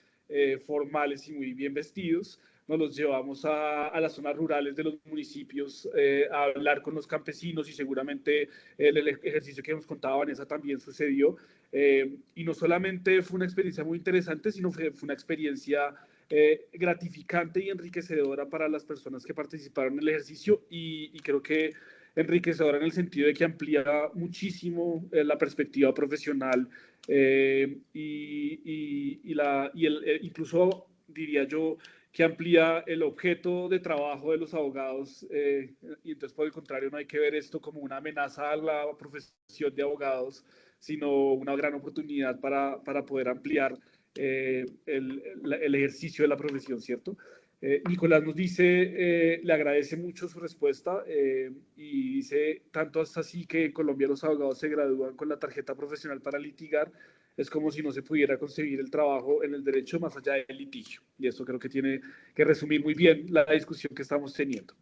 formales y muy bien vestidos. Nos los llevamos a las zonas rurales de los municipios a hablar con los campesinos, y seguramente el ejercicio que nos contaba Vanessa también sucedió. Y no solamente fue una experiencia muy interesante, sino fue una experiencia gratificante y enriquecedora para las personas que participaron en el ejercicio, y creo que enriquecedora en el sentido de que amplía muchísimo la perspectiva profesional incluso diría yo que amplía el objeto de trabajo de los abogados, y entonces por el contrario no hay que ver esto como una amenaza a la profesión de abogados, sino una gran oportunidad para poder ampliar el ejercicio de la profesión, ¿cierto? Nicolás nos dice, le agradece mucho su respuesta, y dice, tanto hasta así que en Colombia los abogados se gradúan con la tarjeta profesional para litigar, es como si no se pudiera conseguir el trabajo en el derecho más allá del litigio. Y esto creo que tiene que resumir muy bien la discusión que estamos teniendo.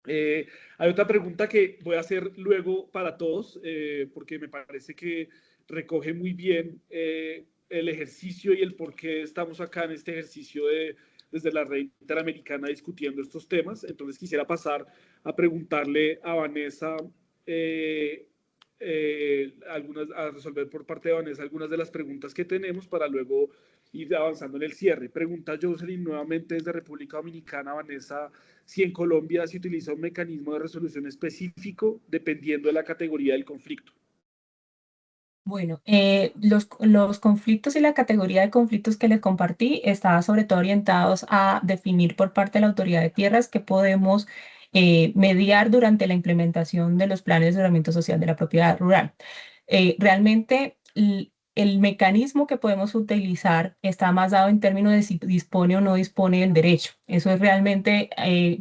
Hay otra pregunta que voy a hacer luego para todos, porque me parece que recoge muy bien el ejercicio y el por qué estamos acá en este ejercicio desde la red interamericana discutiendo estos temas. Entonces quisiera pasar a preguntarle a Vanessa a resolver por parte de Vanessa algunas de las preguntas que tenemos para luego ir avanzando en el cierre. Pregunta Jocelyn nuevamente desde República Dominicana, Vanessa, si en Colombia se utiliza un mecanismo de resolución específico dependiendo de la categoría del conflicto. Bueno, los conflictos y la categoría de conflictos que les compartí estaba sobre todo orientados a definir por parte de la autoridad de tierras que podemos mediar durante la implementación de los planes de ordenamiento social de la propiedad rural. Realmente el mecanismo que podemos utilizar está más dado en términos de si dispone o no dispone del derecho. Eso es realmente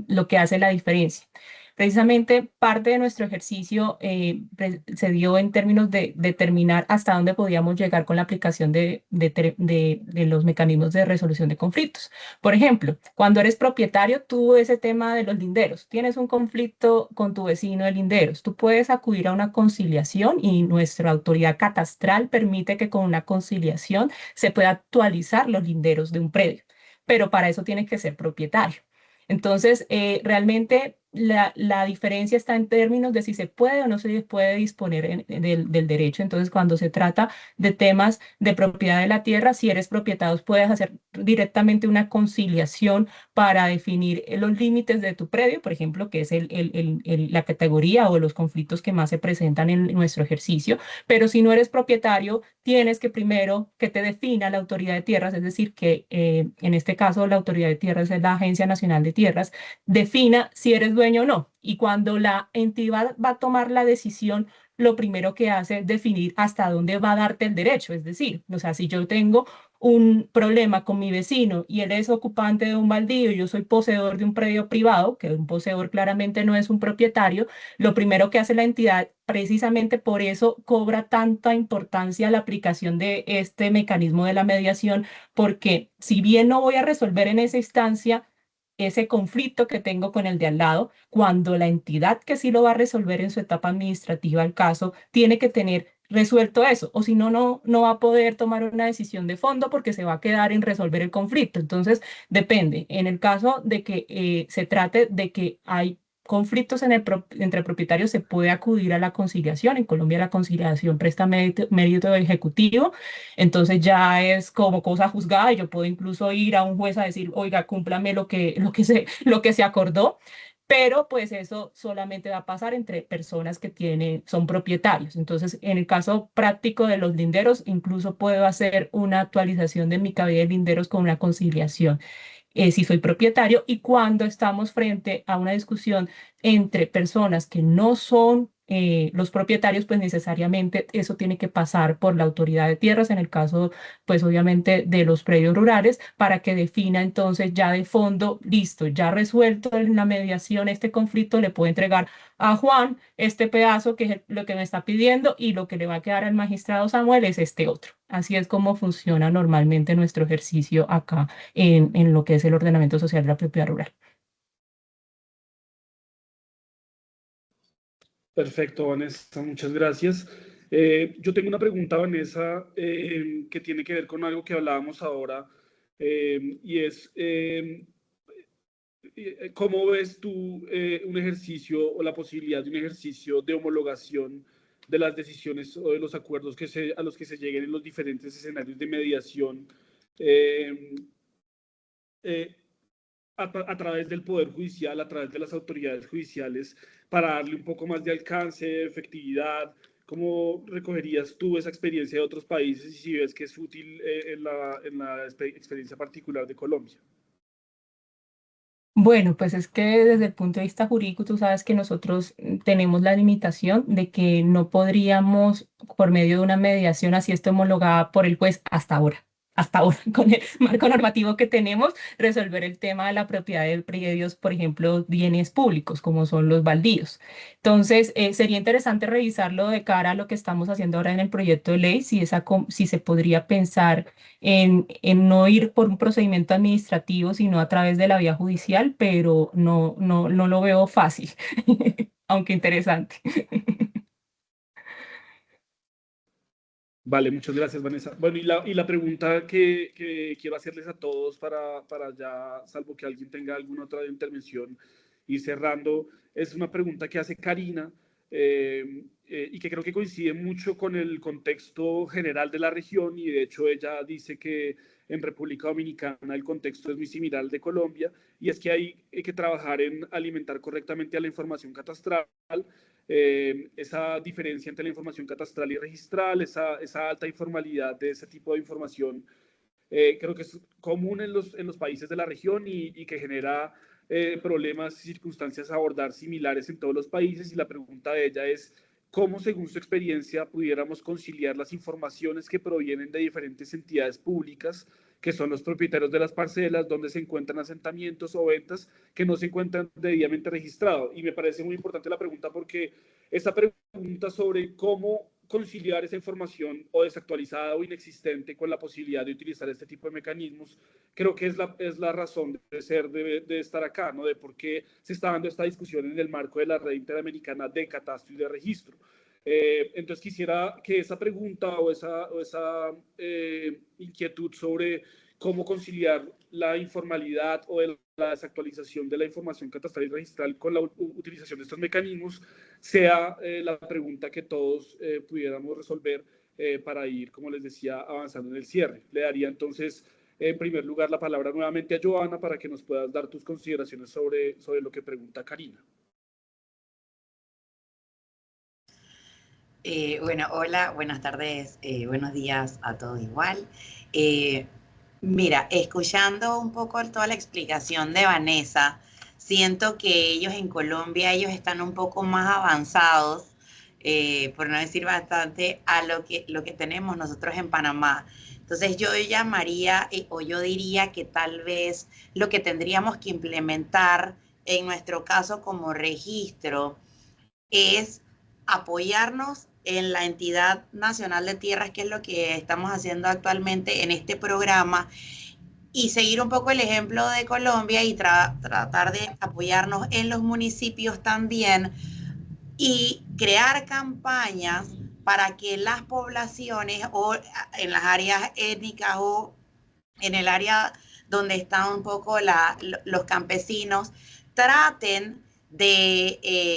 lo que hace la diferencia. Precisamente parte de nuestro ejercicio se dio en términos de determinar hasta dónde podíamos llegar con la aplicación de los mecanismos de resolución de conflictos. Por ejemplo, cuando eres propietario, tú ese tema de los linderos, tienes un conflicto con tu vecino de linderos, tú puedes acudir a una conciliación y nuestra autoridad catastral permite que con una conciliación se pueda actualizar los linderos de un predio, pero para eso tienes que ser propietario. Entonces, realmente la diferencia está en términos de si se puede o no se puede disponer del derecho. Entonces, cuando se trata de temas de propiedad de la tierra, si eres propietario, puedes hacer directamente una conciliación para definir los límites de tu predio, por ejemplo, que es la categoría o los conflictos que más se presentan en nuestro ejercicio. Pero si no eres propietario, tienes que primero que te defina la autoridad de tierras, es decir, que en este caso la autoridad de tierras es la Agencia Nacional de Tierras, defina si eres dueño o no. Y cuando la entidad va a tomar la decisión, lo primero que hace es definir hasta dónde va a darte el derecho. Es decir, o sea, si yo tengo un problema con mi vecino y él es ocupante de un baldío y yo soy poseedor de un predio privado, que un poseedor claramente no es un propietario, lo primero que hace la entidad, precisamente por eso cobra tanta importancia la aplicación de este mecanismo de la mediación, porque si bien no voy a resolver en esa instancia ese conflicto que tengo con el de al lado, cuando la entidad que sí lo va a resolver en su etapa administrativa el caso, tiene que tener resuelto eso, o si no, no va a poder tomar una decisión de fondo porque se va a quedar en resolver el conflicto. Entonces, depende. En el caso de que se trate de que hay conflictos entre propietarios, se puede acudir a la conciliación. En Colombia la conciliación presta mérito ejecutivo, entonces ya es como cosa juzgada y yo puedo incluso ir a un juez a decir, oiga, cúmplame lo que se acordó. Pero pues eso solamente va a pasar entre personas que son propietarios. Entonces, en el caso práctico de los linderos, incluso puedo hacer una actualización de mi cabida de linderos con una conciliación. Si soy propietario, y cuando estamos frente a una discusión entre personas que no son los propietarios, pues necesariamente eso tiene que pasar por la autoridad de tierras, en el caso, pues obviamente de los predios rurales, para que defina entonces ya de fondo, listo, ya resuelto en la mediación este conflicto, le puedo entregar a Juan este pedazo que es lo que me está pidiendo y lo que le va a quedar al magistrado Samuel es este otro. Así es como funciona normalmente nuestro ejercicio acá en lo que es el ordenamiento social de la propiedad rural. Perfecto, Vanessa, muchas gracias. Yo tengo una pregunta, Vanessa, que tiene que ver con algo que hablábamos ahora, y es, ¿cómo ves tú un ejercicio o la posibilidad de un ejercicio de homologación de las decisiones o de los acuerdos a los que se lleguen en los diferentes escenarios de mediación eh, eh, a través del Poder Judicial, a través de las autoridades judiciales, para darle un poco más de alcance, efectividad? ¿Cómo recogerías tú esa experiencia de otros países y si ves que es útil en la experiencia particular de Colombia? Bueno, pues es que desde el punto de vista jurídico, tú sabes que nosotros tenemos la limitación de que no podríamos, por medio de una mediación así esté homologada por el juez hasta ahora, con el marco normativo que tenemos, resolver el tema de la propiedad de predios, por ejemplo, bienes públicos, como son los baldíos. Entonces, sería interesante revisarlo de cara a lo que estamos haciendo ahora en el proyecto de ley, si se podría pensar en no ir por un procedimiento administrativo, sino a través de la vía judicial, pero no lo veo fácil, aunque interesante. Vale, muchas gracias, Vanessa. Bueno, y la pregunta que quiero hacerles a todos para ya, salvo que alguien tenga alguna otra intervención, ir cerrando, es una pregunta que hace Karina. y que creo que coincide mucho con el contexto general de la región, y de hecho ella dice que en República Dominicana el contexto es muy similar al de Colombia, y es que hay que trabajar en alimentar correctamente a la información catastral, esa diferencia entre la información catastral y registral, esa alta informalidad de ese tipo de información, creo que es común en los países de la región y que genera problemas y circunstancias a abordar similares en todos los países. Y la pregunta de ella es, ¿cómo, según su experiencia, pudiéramos conciliar las informaciones que provienen de diferentes entidades públicas, que son los propietarios de las parcelas, donde se encuentran asentamientos o ventas que no se encuentran debidamente registrados? Y me parece muy importante la pregunta porque esa pregunta sobre cómo conciliar esa información o desactualizada o inexistente con la posibilidad de utilizar este tipo de mecanismos, creo que es la razón de ser, de estar acá, ¿no? De por qué se está dando esta discusión en el marco de la Red Interamericana de Catastro y de Registro. Entonces quisiera que esa pregunta o esa inquietud sobre cómo conciliar la informalidad o la desactualización de la información catastral y registral con la utilización de estos mecanismos sea la pregunta que todos pudiéramos resolver para ir, como les decía, avanzando en el cierre. Le daría entonces, en primer lugar, la palabra nuevamente a Joana para que nos puedas dar tus consideraciones sobre lo que pregunta Karina. Bueno, hola, buenas tardes, buenos días a todos igual. Mira, escuchando un poco toda la explicación de Vanessa, siento que ellos en Colombia, ellos están un poco más avanzados, por no decir bastante, a lo que tenemos nosotros en Panamá. Entonces yo llamaría, o yo diría que tal vez lo que tendríamos que implementar en nuestro caso como registro es apoyarnos en la entidad nacional de tierras, que es lo que estamos haciendo actualmente en este programa, y seguir un poco el ejemplo de Colombia y tratar de apoyarnos en los municipios también y crear campañas para que las poblaciones o en las áreas étnicas o en el área donde están un poco los campesinos traten de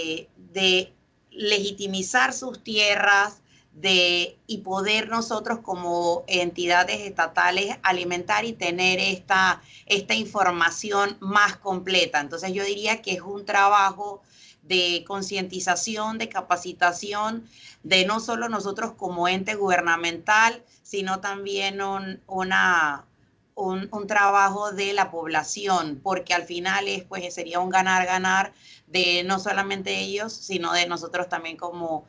legitimizar sus tierras y poder nosotros como entidades estatales alimentar y tener esta información más completa. Entonces yo diría que es un trabajo de concientización, de capacitación, de no solo nosotros como ente gubernamental, sino también un trabajo de la población, porque al final sería un ganar-ganar de no solamente ellos, sino de nosotros también como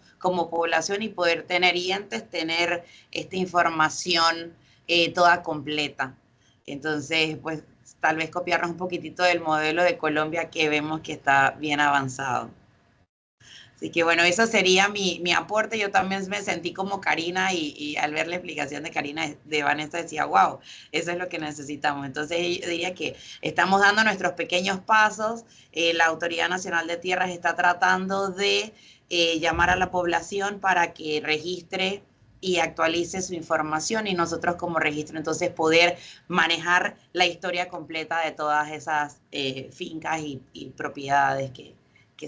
población, y poder tener y antes tener esta información toda completa. Entonces, pues tal vez copiarnos un poquitito del modelo de Colombia, que vemos que está bien avanzado. Así que bueno, eso sería mi aporte. Yo también me sentí como Karina y al ver la explicación de Karina, de Vanessa, decía, wow, eso es lo que necesitamos. Entonces yo diría que estamos dando nuestros pequeños pasos. La Autoridad Nacional de Tierras está tratando de llamar a la población para que registre y actualice su información, y nosotros como registro entonces poder manejar la historia completa de todas esas fincas y propiedades que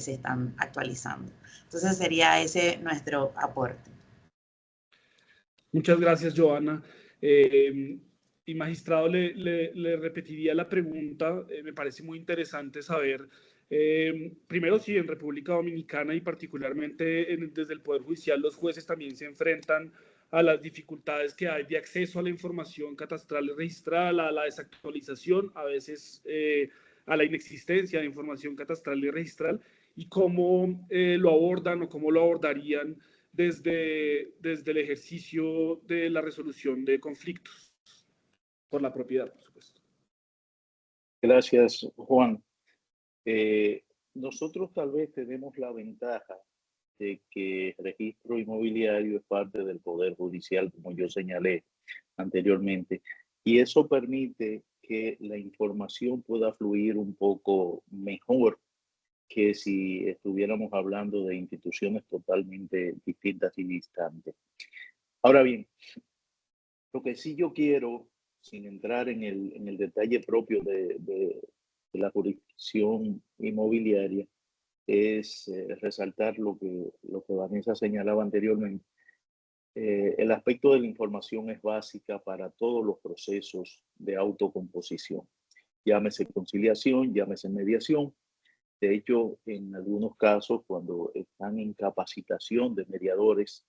se están actualizando. Entonces sería ese nuestro aporte. Muchas gracias, Joana. Y magistrado, le repetiría la pregunta. Me parece muy interesante saber, primero, si en República Dominicana y particularmente desde el Poder Judicial los jueces también se enfrentan a las dificultades que hay de acceso a la información catastral y registral, a la desactualización, a veces a la inexistencia de información catastral y registral, y cómo lo abordan o cómo lo abordarían desde el ejercicio de la resolución de conflictos por la propiedad, por supuesto. Gracias, Juan. Nosotros tal vez tenemos la ventaja de que el registro inmobiliario es parte del Poder Judicial, como yo señalé anteriormente, y eso permite que la información pueda fluir un poco mejor que si estuviéramos hablando de instituciones totalmente distintas y distantes. Ahora bien, lo que sí yo quiero, sin entrar en el detalle propio de la jurisdicción inmobiliaria, es resaltar lo que Vanessa señalaba anteriormente. El aspecto de la información es básica para todos los procesos de autocomposición. Llámese conciliación, llámese mediación. De hecho, en algunos casos, cuando están en capacitación de mediadores,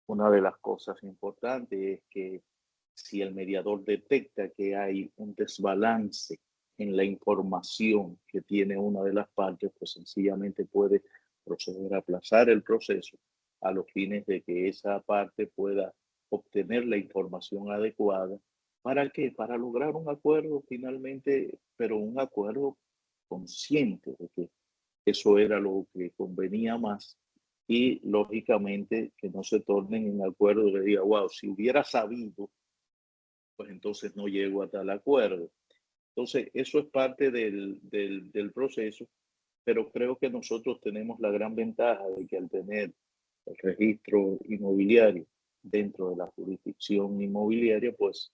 una de las cosas importantes es que si el mediador detecta que hay un desbalance en la información que tiene una de las partes, pues sencillamente puede proceder a aplazar el proceso a los fines de que esa parte pueda obtener la información adecuada. ¿Para qué? Para lograr un acuerdo finalmente, pero un acuerdo consciente de que eso era lo que convenía más y lógicamente que no se tornen en acuerdo de diga, wow, si hubiera sabido, pues entonces no llego a tal acuerdo. Entonces, eso es parte del proceso, pero creo que nosotros tenemos la gran ventaja de que al tener el registro inmobiliario dentro de la jurisdicción inmobiliaria, pues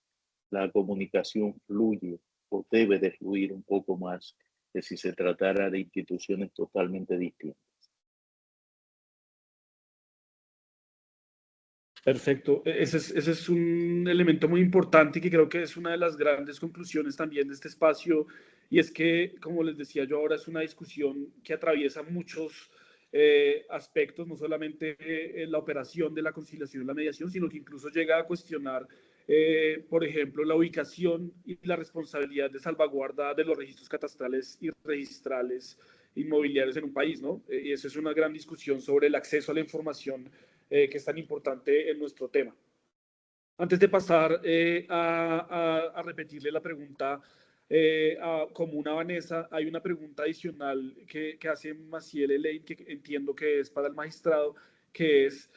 la comunicación fluye o debe de fluir un poco más que si se tratara de instituciones totalmente distintas. Perfecto. Ese es un elemento muy importante y que creo que es una de las grandes conclusiones también de este espacio. Y es que, como les decía yo ahora, es una discusión que atraviesa muchos aspectos, no solamente la operación de la conciliación y la mediación, sino que incluso llega a cuestionar, por ejemplo, la ubicación y la responsabilidad de salvaguarda de los registros catastrales y registrales inmobiliarios en un país, ¿no? Y eso es una gran discusión sobre el acceso a la información que es tan importante en nuestro tema. Antes de pasar a repetirle la pregunta común a Vanessa, hay una pregunta adicional que hace Maciel Elaine, que entiendo que es para el magistrado, que es,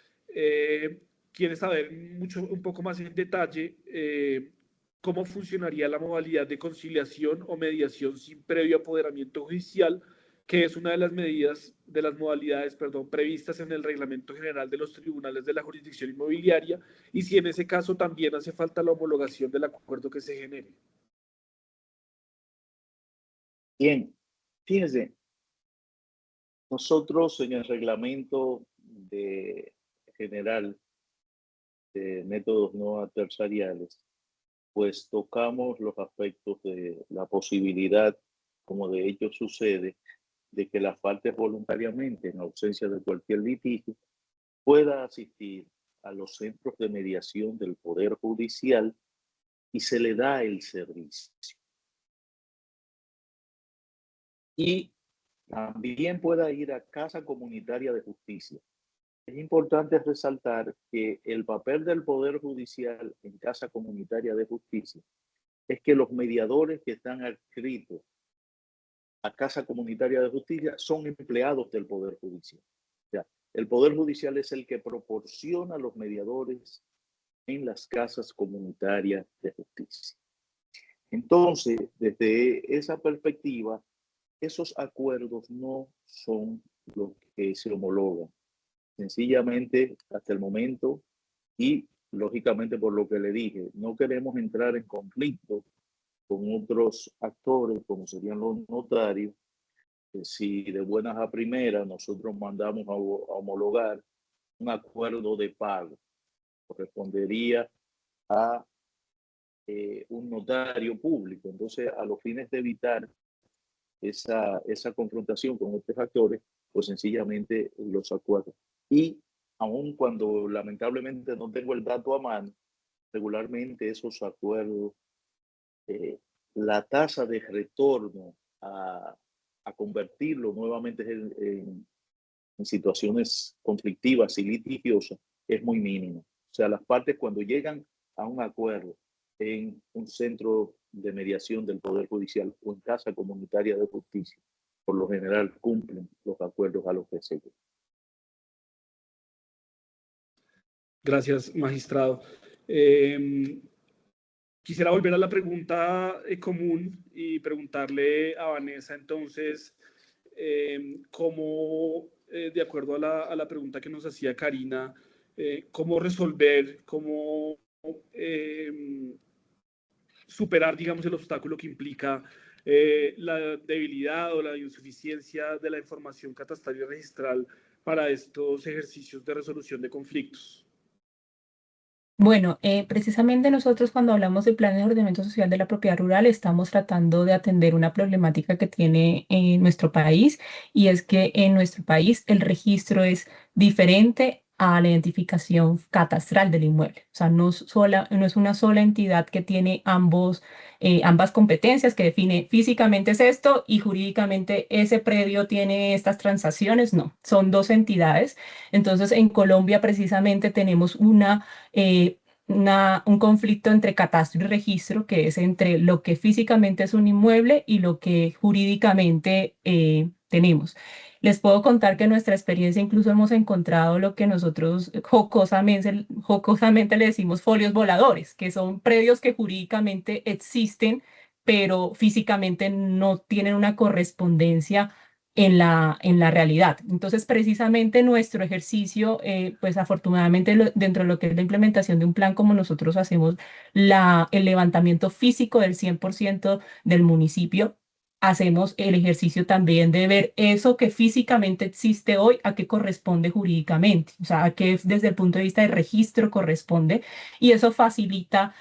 quiere saber un poco más en detalle cómo funcionaría la modalidad de conciliación o mediación sin previo apoderamiento judicial, que es una de las modalidades, previstas en el Reglamento General de los Tribunales de la Jurisdicción Inmobiliaria, y si en ese caso también hace falta la homologación del acuerdo que se genere. Bien, fíjense, nosotros en el Reglamento General de Métodos No Adversariales, pues tocamos los aspectos de la posibilidad, como de hecho sucede, de que las partes voluntariamente, en ausencia de cualquier litigio, pueda asistir a los centros de mediación del Poder Judicial y se le da el servicio. Y también pueda ir a Casa Comunitaria de Justicia. Es importante resaltar que el papel del Poder Judicial en Casa Comunitaria de Justicia es que los mediadores que están adscritos a Casa Comunitaria de Justicia son empleados del Poder Judicial. O sea, el Poder Judicial es el que proporciona a los mediadores en las casas comunitarias de justicia. Entonces, desde esa perspectiva, esos acuerdos no son los que se homologan. Sencillamente, hasta el momento, y lógicamente por lo que le dije, no queremos entrar en conflicto con otros actores, como serían los notarios. Si de buenas a primeras nosotros mandamos a homologar un acuerdo de pago, correspondería a un notario público. Entonces, a los fines de evitar esa confrontación con otros actores, pues sencillamente los acuerdos. Y aun cuando lamentablemente no tengo el dato a mano, regularmente esos acuerdos, la tasa de retorno a convertirlo nuevamente en situaciones conflictivas y litigiosas es muy mínima. O sea, las partes cuando llegan a un acuerdo en un centro de mediación del Poder Judicial o en Casa Comunitaria de Justicia, por lo general cumplen los acuerdos a los que se llegan. Gracias, magistrado. Quisiera volver a la pregunta común y preguntarle a Vanessa entonces cómo, de acuerdo a la pregunta que nos hacía Karina, cómo resolver, cómo superar, digamos, el obstáculo que implica la debilidad o la insuficiencia de la información catastral y registral para estos ejercicios de resolución de conflictos? Bueno, precisamente nosotros cuando hablamos de planes de ordenamiento social de la propiedad rural estamos tratando de atender una problemática que tiene en nuestro país y es que en nuestro país el registro es diferente a la identificación catastral del inmueble. O sea, no es una sola entidad que tiene ambas competencias, que define físicamente es esto y jurídicamente ese predio tiene estas transacciones. No, son dos entidades. Entonces, en Colombia precisamente tenemos un conflicto entre catastro y registro, que es entre lo que físicamente es un inmueble y lo que jurídicamente tenemos. Les puedo contar que en nuestra experiencia incluso hemos encontrado lo que nosotros jocosamente le decimos folios voladores, que son predios que jurídicamente existen, pero físicamente no tienen una correspondencia en la realidad. Entonces, precisamente nuestro ejercicio, pues afortunadamente dentro de lo que es la implementación de un plan, como nosotros hacemos el levantamiento físico del 100% del municipio, hacemos el ejercicio también de ver eso que físicamente existe hoy, a qué corresponde jurídicamente, o sea, a qué desde el punto de vista de registro corresponde, y eso facilita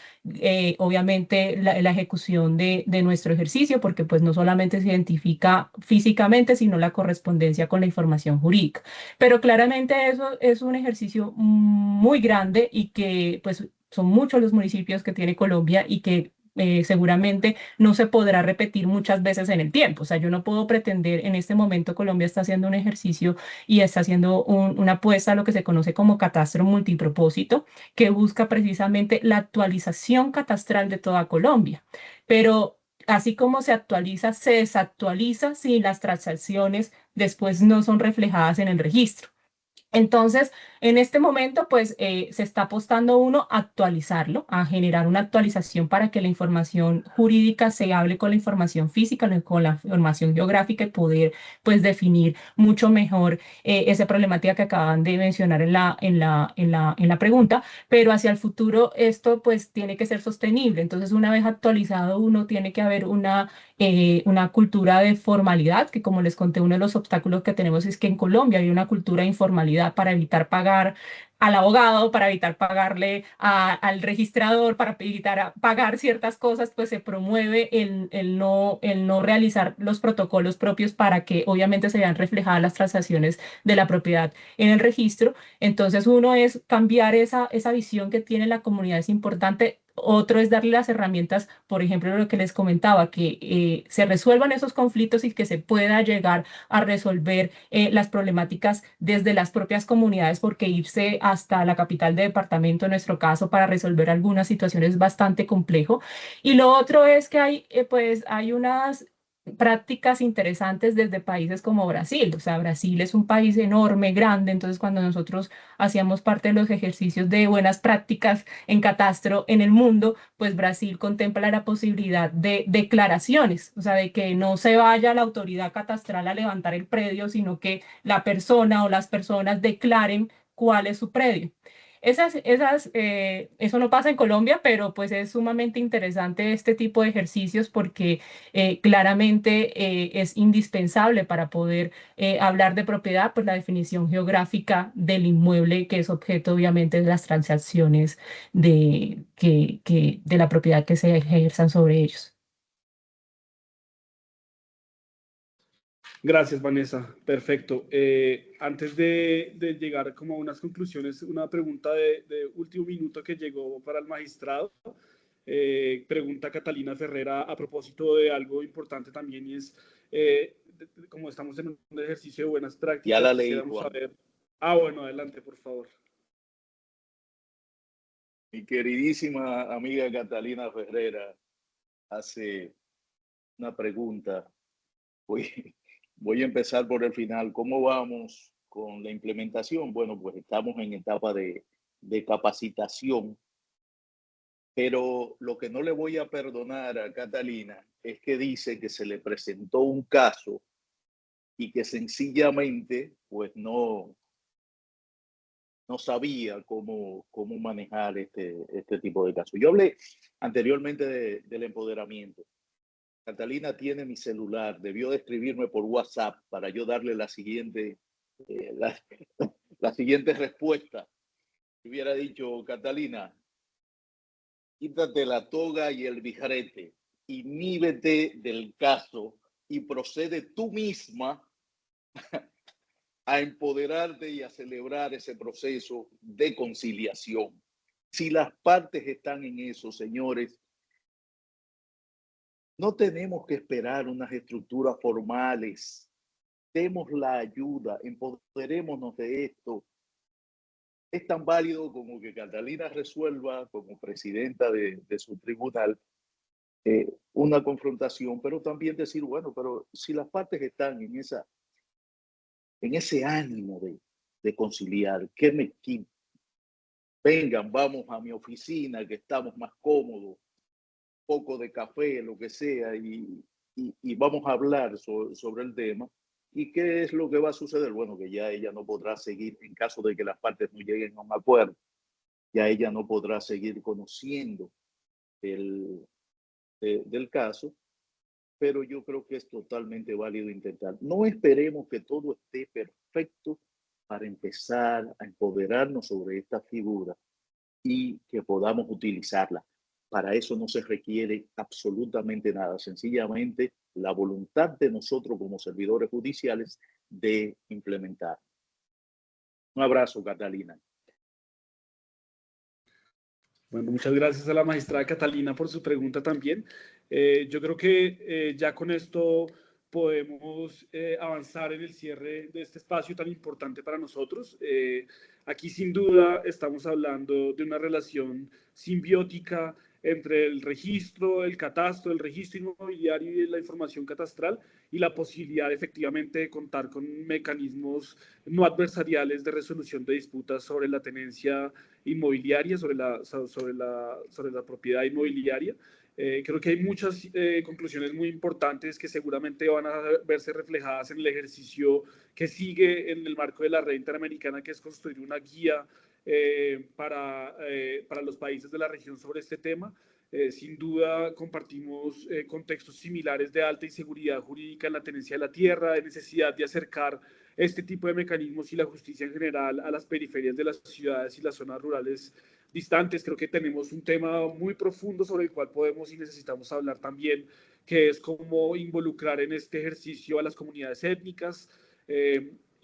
obviamente la ejecución de nuestro ejercicio, porque pues no solamente se identifica físicamente, sino la correspondencia con la información jurídica. Pero claramente eso es un ejercicio muy grande y que pues son muchos los municipios que tiene Colombia y que seguramente no se podrá repetir muchas veces en el tiempo. O sea, yo no puedo pretender, en este momento Colombia está haciendo un ejercicio y está haciendo una apuesta a lo que se conoce como catastro multipropósito, que busca precisamente la actualización catastral de toda Colombia. Pero así como se actualiza, se desactualiza si las transacciones después no son reflejadas en el registro. Entonces, en este momento, pues se está apostando uno a actualizarlo, a generar una actualización para que la información jurídica se hable con la información física, con la información geográfica y poder, pues, definir mucho mejor esa problemática que acaban de mencionar en la pregunta. Pero hacia el futuro esto, pues, tiene que ser sostenible. Entonces, una vez actualizado uno, tiene que haber una cultura de formalidad, que como les conté, uno de los obstáculos que tenemos es que en Colombia hay una cultura de informalidad para evitar pagar al abogado, para evitar pagarle al registrador, para evitar pagar ciertas cosas, pues se promueve el no realizar los protocolos propios para que obviamente se vean reflejadas las transacciones de la propiedad en el registro. Entonces, uno es cambiar esa visión que tiene la comunidad, es importante. Otro es darle las herramientas, por ejemplo, lo que les comentaba, que se resuelvan esos conflictos y que se pueda llegar a resolver las problemáticas desde las propias comunidades, porque irse hasta la capital de departamento, en nuestro caso, para resolver algunas situaciones es bastante complejo. Y lo otro es que hay unas prácticas interesantes desde países como Brasil. O sea, Brasil es un país enorme, grande, entonces cuando nosotros hacíamos parte de los ejercicios de buenas prácticas en catastro en el mundo, pues Brasil contempla la posibilidad de declaraciones, o sea, de que no se vaya la autoridad catastral a levantar el predio, sino que la persona o las personas declaren cuál es su predio. Eso no pasa en Colombia, pero pues es sumamente interesante este tipo de ejercicios porque claramente es indispensable para poder hablar de propiedad, pues la definición geográfica del inmueble que es objeto obviamente de las transacciones de la propiedad que se ejerzan sobre ellos. Gracias, Vanessa. Perfecto. Antes de llegar como a unas conclusiones, una pregunta de último minuto que llegó para el magistrado. Pregunta Catalina Ferrera a propósito de algo importante también y es, como estamos en un ejercicio de buenas prácticas, ya la leí, quisiéramos Juan. saber. Ah, bueno, adelante, por favor. Mi queridísima amiga Catalina Ferrera hace una pregunta. Voy a empezar por el final. ¿Cómo vamos con la implementación? Bueno, pues estamos en etapa de capacitación, pero lo que no le voy a perdonar a Catalina es que dice que se le presentó un caso y que sencillamente pues no no sabía cómo manejar este tipo de casos. Yo hablé anteriormente del empoderamiento. Catalina tiene mi celular, debió de escribirme por WhatsApp para yo darle la siguiente respuesta. Hubiera dicho, Catalina, quítate la toga y el vijarete, inhíbete del caso y procede tú misma a empoderarte y a celebrar ese proceso de conciliación. Si las partes están en eso, señores, no tenemos que esperar unas estructuras formales. Demos la ayuda, empoderémonos de esto. Es tan válido como que Catalina resuelva como presidenta de su tribunal una confrontación, pero también decir, bueno, pero si las partes están en ese ánimo de conciliar, que me quiten. Vengan, vamos a mi oficina, que estamos más cómodos, poco de café, lo que sea, y vamos a hablar sobre el tema. ¿Y qué es lo que va a suceder? Bueno, que ya ella no podrá seguir, en caso de que las partes no lleguen a un acuerdo, ya ella no podrá seguir conociendo del caso, pero yo creo que es totalmente válido intentar. No esperemos que todo esté perfecto para empezar a empoderarnos sobre esta figura y que podamos utilizarla. Para eso no se requiere absolutamente nada, sencillamente la voluntad de nosotros como servidores judiciales de implementar. Un abrazo, Catalina. Bueno, muchas gracias a la magistrada Catalina por su pregunta también. Yo creo que ya con esto podemos avanzar en el cierre de este espacio tan importante para nosotros. Aquí sin duda estamos hablando de una relación simbiótica entre el registro, el catastro, el registro inmobiliario y la información catastral y la posibilidad efectivamente de contar con mecanismos no adversariales de resolución de disputas sobre la tenencia inmobiliaria, sobre la propiedad inmobiliaria. Creo que hay muchas conclusiones muy importantes que seguramente van a verse reflejadas en el ejercicio que sigue en el marco de la red interamericana, que es construir una guía para los países de la región sobre este tema. Sin duda compartimos contextos similares de alta inseguridad jurídica en la tenencia de la tierra, de necesidad de acercar este tipo de mecanismos y la justicia en general a las periferias de las ciudades y las zonas rurales distantes. Creo que tenemos un tema muy profundo sobre el cual podemos y necesitamos hablar también, que es cómo involucrar en este ejercicio a las comunidades étnicas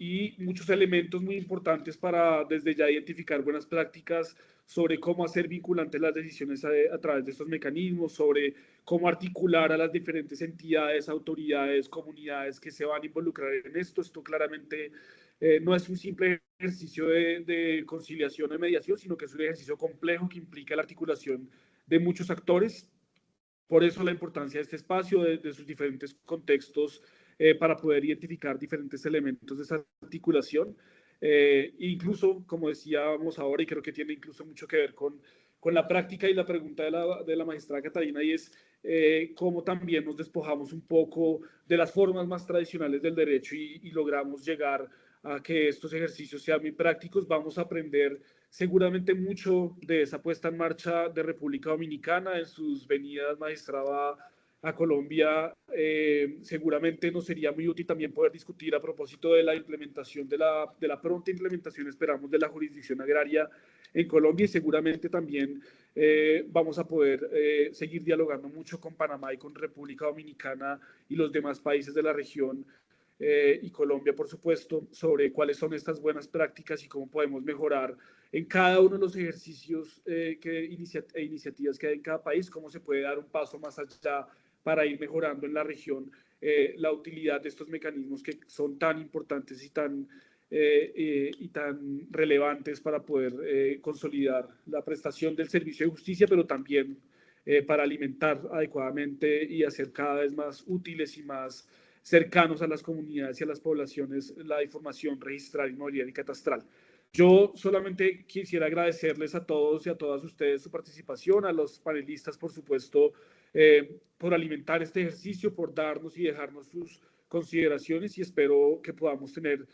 y muchos elementos muy importantes para desde ya identificar buenas prácticas sobre cómo hacer vinculantes las decisiones a través de estos mecanismos, sobre cómo articular a las diferentes entidades, autoridades, comunidades que se van a involucrar en esto. Esto claramente no es un simple ejercicio de conciliación o de mediación, sino que es un ejercicio complejo que implica la articulación de muchos actores. Por eso la importancia de este espacio, de sus diferentes contextos, para poder identificar diferentes elementos de esa articulación. Incluso, como decíamos ahora, y creo que tiene incluso mucho que ver con la práctica y la pregunta de la magistrada Catalina, y es cómo también nos despojamos un poco de las formas más tradicionales del derecho y logramos llegar a que estos ejercicios sean muy prácticos. Vamos a aprender seguramente mucho de esa puesta en marcha de República Dominicana en sus venidas, magistrada, a Colombia. Seguramente nos sería muy útil también poder discutir a propósito de la implementación, de la pronta implementación, esperamos, de la jurisdicción agraria en Colombia, y seguramente también vamos a poder seguir dialogando mucho con Panamá y con República Dominicana y los demás países de la región, y Colombia, por supuesto, sobre cuáles son estas buenas prácticas y cómo podemos mejorar en cada uno de los ejercicios e iniciativas que hay en cada país, cómo se puede dar un paso más allá para ir mejorando en la región la utilidad de estos mecanismos que son tan importantes y tan relevantes para poder consolidar la prestación del servicio de justicia, pero también para alimentar adecuadamente y hacer cada vez más útiles y más cercanos a las comunidades y a las poblaciones la información registral, inmobiliaria y catastral. Yo solamente quisiera agradecerles a todos y a todas ustedes su participación, a los panelistas, por supuesto, por alimentar este ejercicio, por darnos y dejarnos sus consideraciones, y espero que podamos tener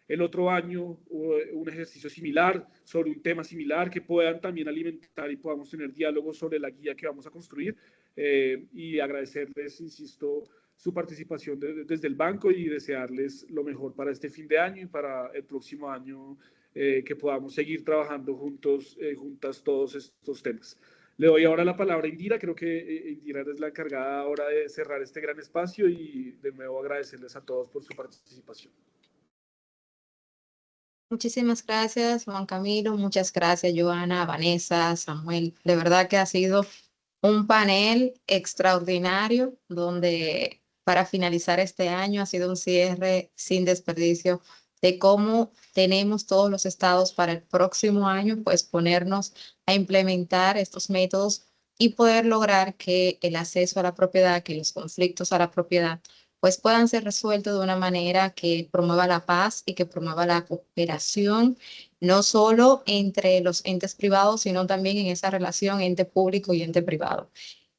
el otro año un ejercicio similar sobre un tema similar que puedan también alimentar y podamos tener diálogos sobre la guía que vamos a construir. Y agradecerles, insisto, su participación desde el banco y desearles lo mejor para este fin de año y para el próximo año, que podamos seguir trabajando juntas todos estos temas. Le doy ahora la palabra a Indira. Creo que Indira es la encargada ahora de cerrar este gran espacio y de nuevo agradecerles a todos por su participación. Muchísimas gracias, Juan Camilo. Muchas gracias, Joana, Vanessa, Samuel. De verdad que ha sido un panel extraordinario donde para finalizar este año ha sido un cierre sin desperdicio de cómo tenemos todos los estados para el próximo año, pues ponernos a implementar estos métodos y poder lograr que el acceso a la propiedad, que los conflictos a la propiedad, pues puedan ser resueltos de una manera que promueva la paz y que promueva la cooperación, no solo entre los entes privados, sino también en esa relación ente público y ente privado.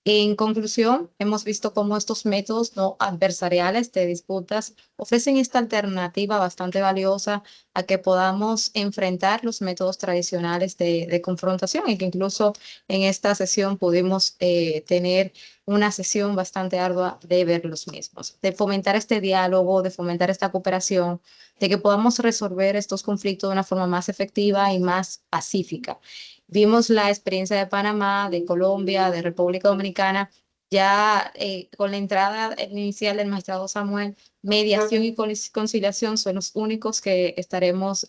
En conclusión, hemos visto cómo estos métodos no adversariales de disputas ofrecen esta alternativa bastante valiosa a que podamos enfrentar los métodos tradicionales de confrontación y que incluso en esta sesión pudimos tener una sesión bastante ardua de ver los mismos, de fomentar este diálogo, de fomentar esta cooperación, de que podamos resolver estos conflictos de una forma más efectiva y más pacífica. Vimos la experiencia de Panamá, de Colombia, de República Dominicana, ya con la entrada inicial del magistrado Samuel, mediación y conciliación son los únicos que estaremos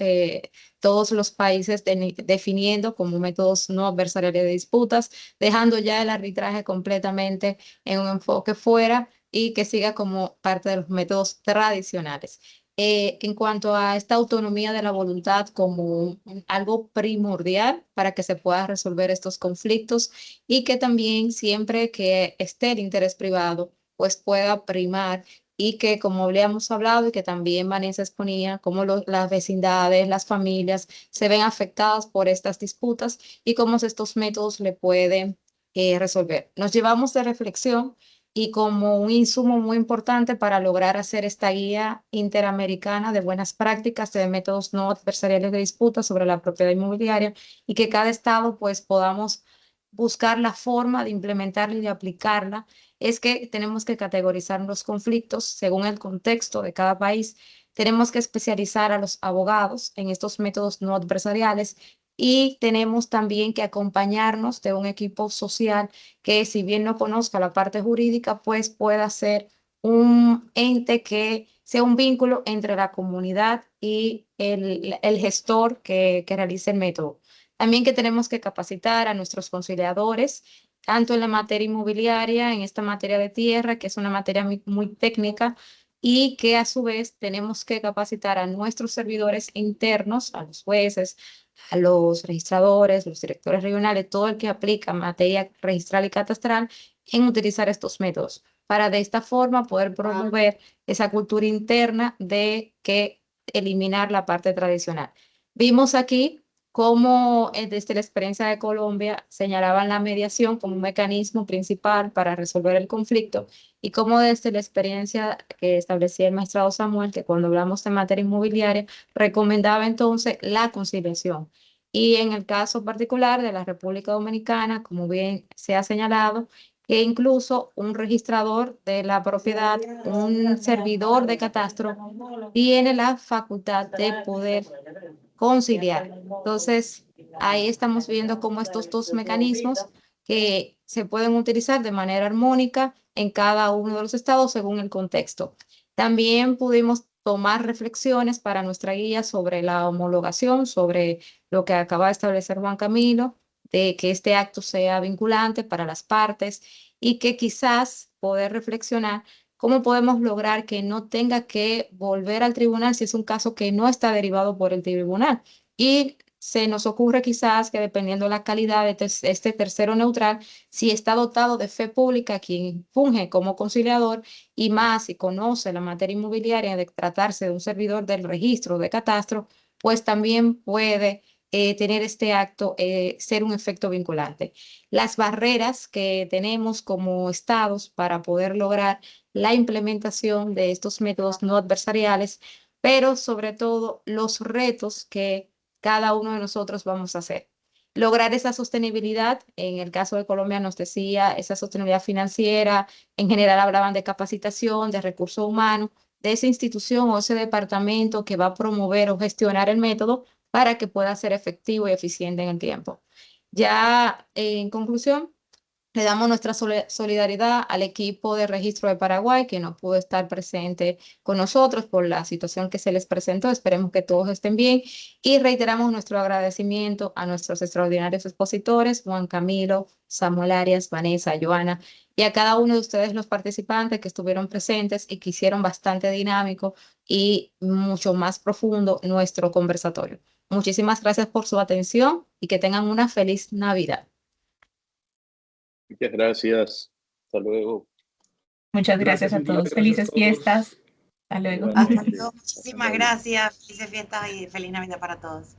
todos los países definiendo como métodos no adversariales de disputas, dejando ya el arbitraje completamente en un enfoque fuera y que siga como parte de los métodos tradicionales. En cuanto a esta autonomía de la voluntad como algo primordial para que se pueda resolver estos conflictos y que también siempre que esté el interés privado, pues pueda primar y que como habíamos hablado y que también Vanessa exponía, cómo las vecindades, las familias se ven afectadas por estas disputas y cómo estos métodos le pueden resolver. Nos llevamos de reflexión y como un insumo muy importante para lograr hacer esta guía interamericana de buenas prácticas de métodos no adversariales de disputa sobre la propiedad inmobiliaria y que cada estado pues podamos buscar la forma de implementarla y de aplicarla, es que tenemos que categorizar los conflictos según el contexto de cada país. Tenemos que especializar a los abogados en estos métodos no adversariales y tenemos también que acompañarnos de un equipo social que, si bien no conozca la parte jurídica, pues pueda ser un ente que sea un vínculo entre la comunidad y el gestor que realice el método. También que tenemos que capacitar a nuestros conciliadores, tanto en la materia inmobiliaria, en esta materia de tierra, que es una materia muy técnica, y que a su vez tenemos que capacitar a nuestros servidores internos, a los jueces, a los registradores, los directores regionales, todo el que aplica materia registral y catastral en utilizar estos métodos, para de esta forma poder promover esa cultura interna de que eliminar la parte tradicional. Vimos aquí cómo desde la experiencia de Colombia señalaban la mediación como un mecanismo principal para resolver el conflicto y cómo desde la experiencia que establecía el magistrado Samuel, que cuando hablamos de materia inmobiliaria, recomendaba entonces la conciliación. Y en el caso particular de la República Dominicana, como bien se ha señalado, que incluso un registrador de la propiedad, un servidor de catastro, tiene la facultad de poder conciliar. Entonces, ahí estamos viendo cómo estos dos mecanismos que se pueden utilizar de manera armónica en cada uno de los estados según el contexto. También pudimos tomar reflexiones para nuestra guía sobre la homologación, sobre lo que acaba de establecer Juan Camilo, de que este acto sea vinculante para las partes y que quizás poder reflexionar cómo podemos lograr que no tenga que volver al tribunal si es un caso que no está derivado por el tribunal. Y se nos ocurre quizás que dependiendo de la calidad de este tercero neutral, si está dotado de fe pública, quien funge como conciliador y más si conoce la materia inmobiliaria de tratarse de un servidor del registro de catastro, pues también puede tener este acto ser un efecto vinculante. Las barreras que tenemos como estados para poder lograr la implementación de estos métodos no adversariales, pero sobre todo los retos que cada uno de nosotros vamos a hacer. Lograr esa sostenibilidad, en el caso de Colombia nos decía, esa sostenibilidad financiera, en general hablaban de capacitación, de recursos humanos, de esa institución o ese departamento que va a promover o gestionar el método para que pueda ser efectivo y eficiente en el tiempo. Ya en conclusión, le damos nuestra solidaridad al equipo de registro de Paraguay que no pudo estar presente con nosotros por la situación que se les presentó. Esperemos que todos estén bien y reiteramos nuestro agradecimiento a nuestros extraordinarios expositores, Juan Camilo, Samuel Arias, Vanessa, Joana, y a cada uno de ustedes los participantes que estuvieron presentes y que hicieron bastante dinámico y mucho más profundo nuestro conversatorio. Muchísimas gracias por su atención y que tengan una feliz Navidad. Muchas gracias. Hasta luego. Muchas gracias a todos. Felices fiestas. Hasta luego. Hasta luego. Muchísimas gracias. Felices fiestas y feliz Navidad para todos.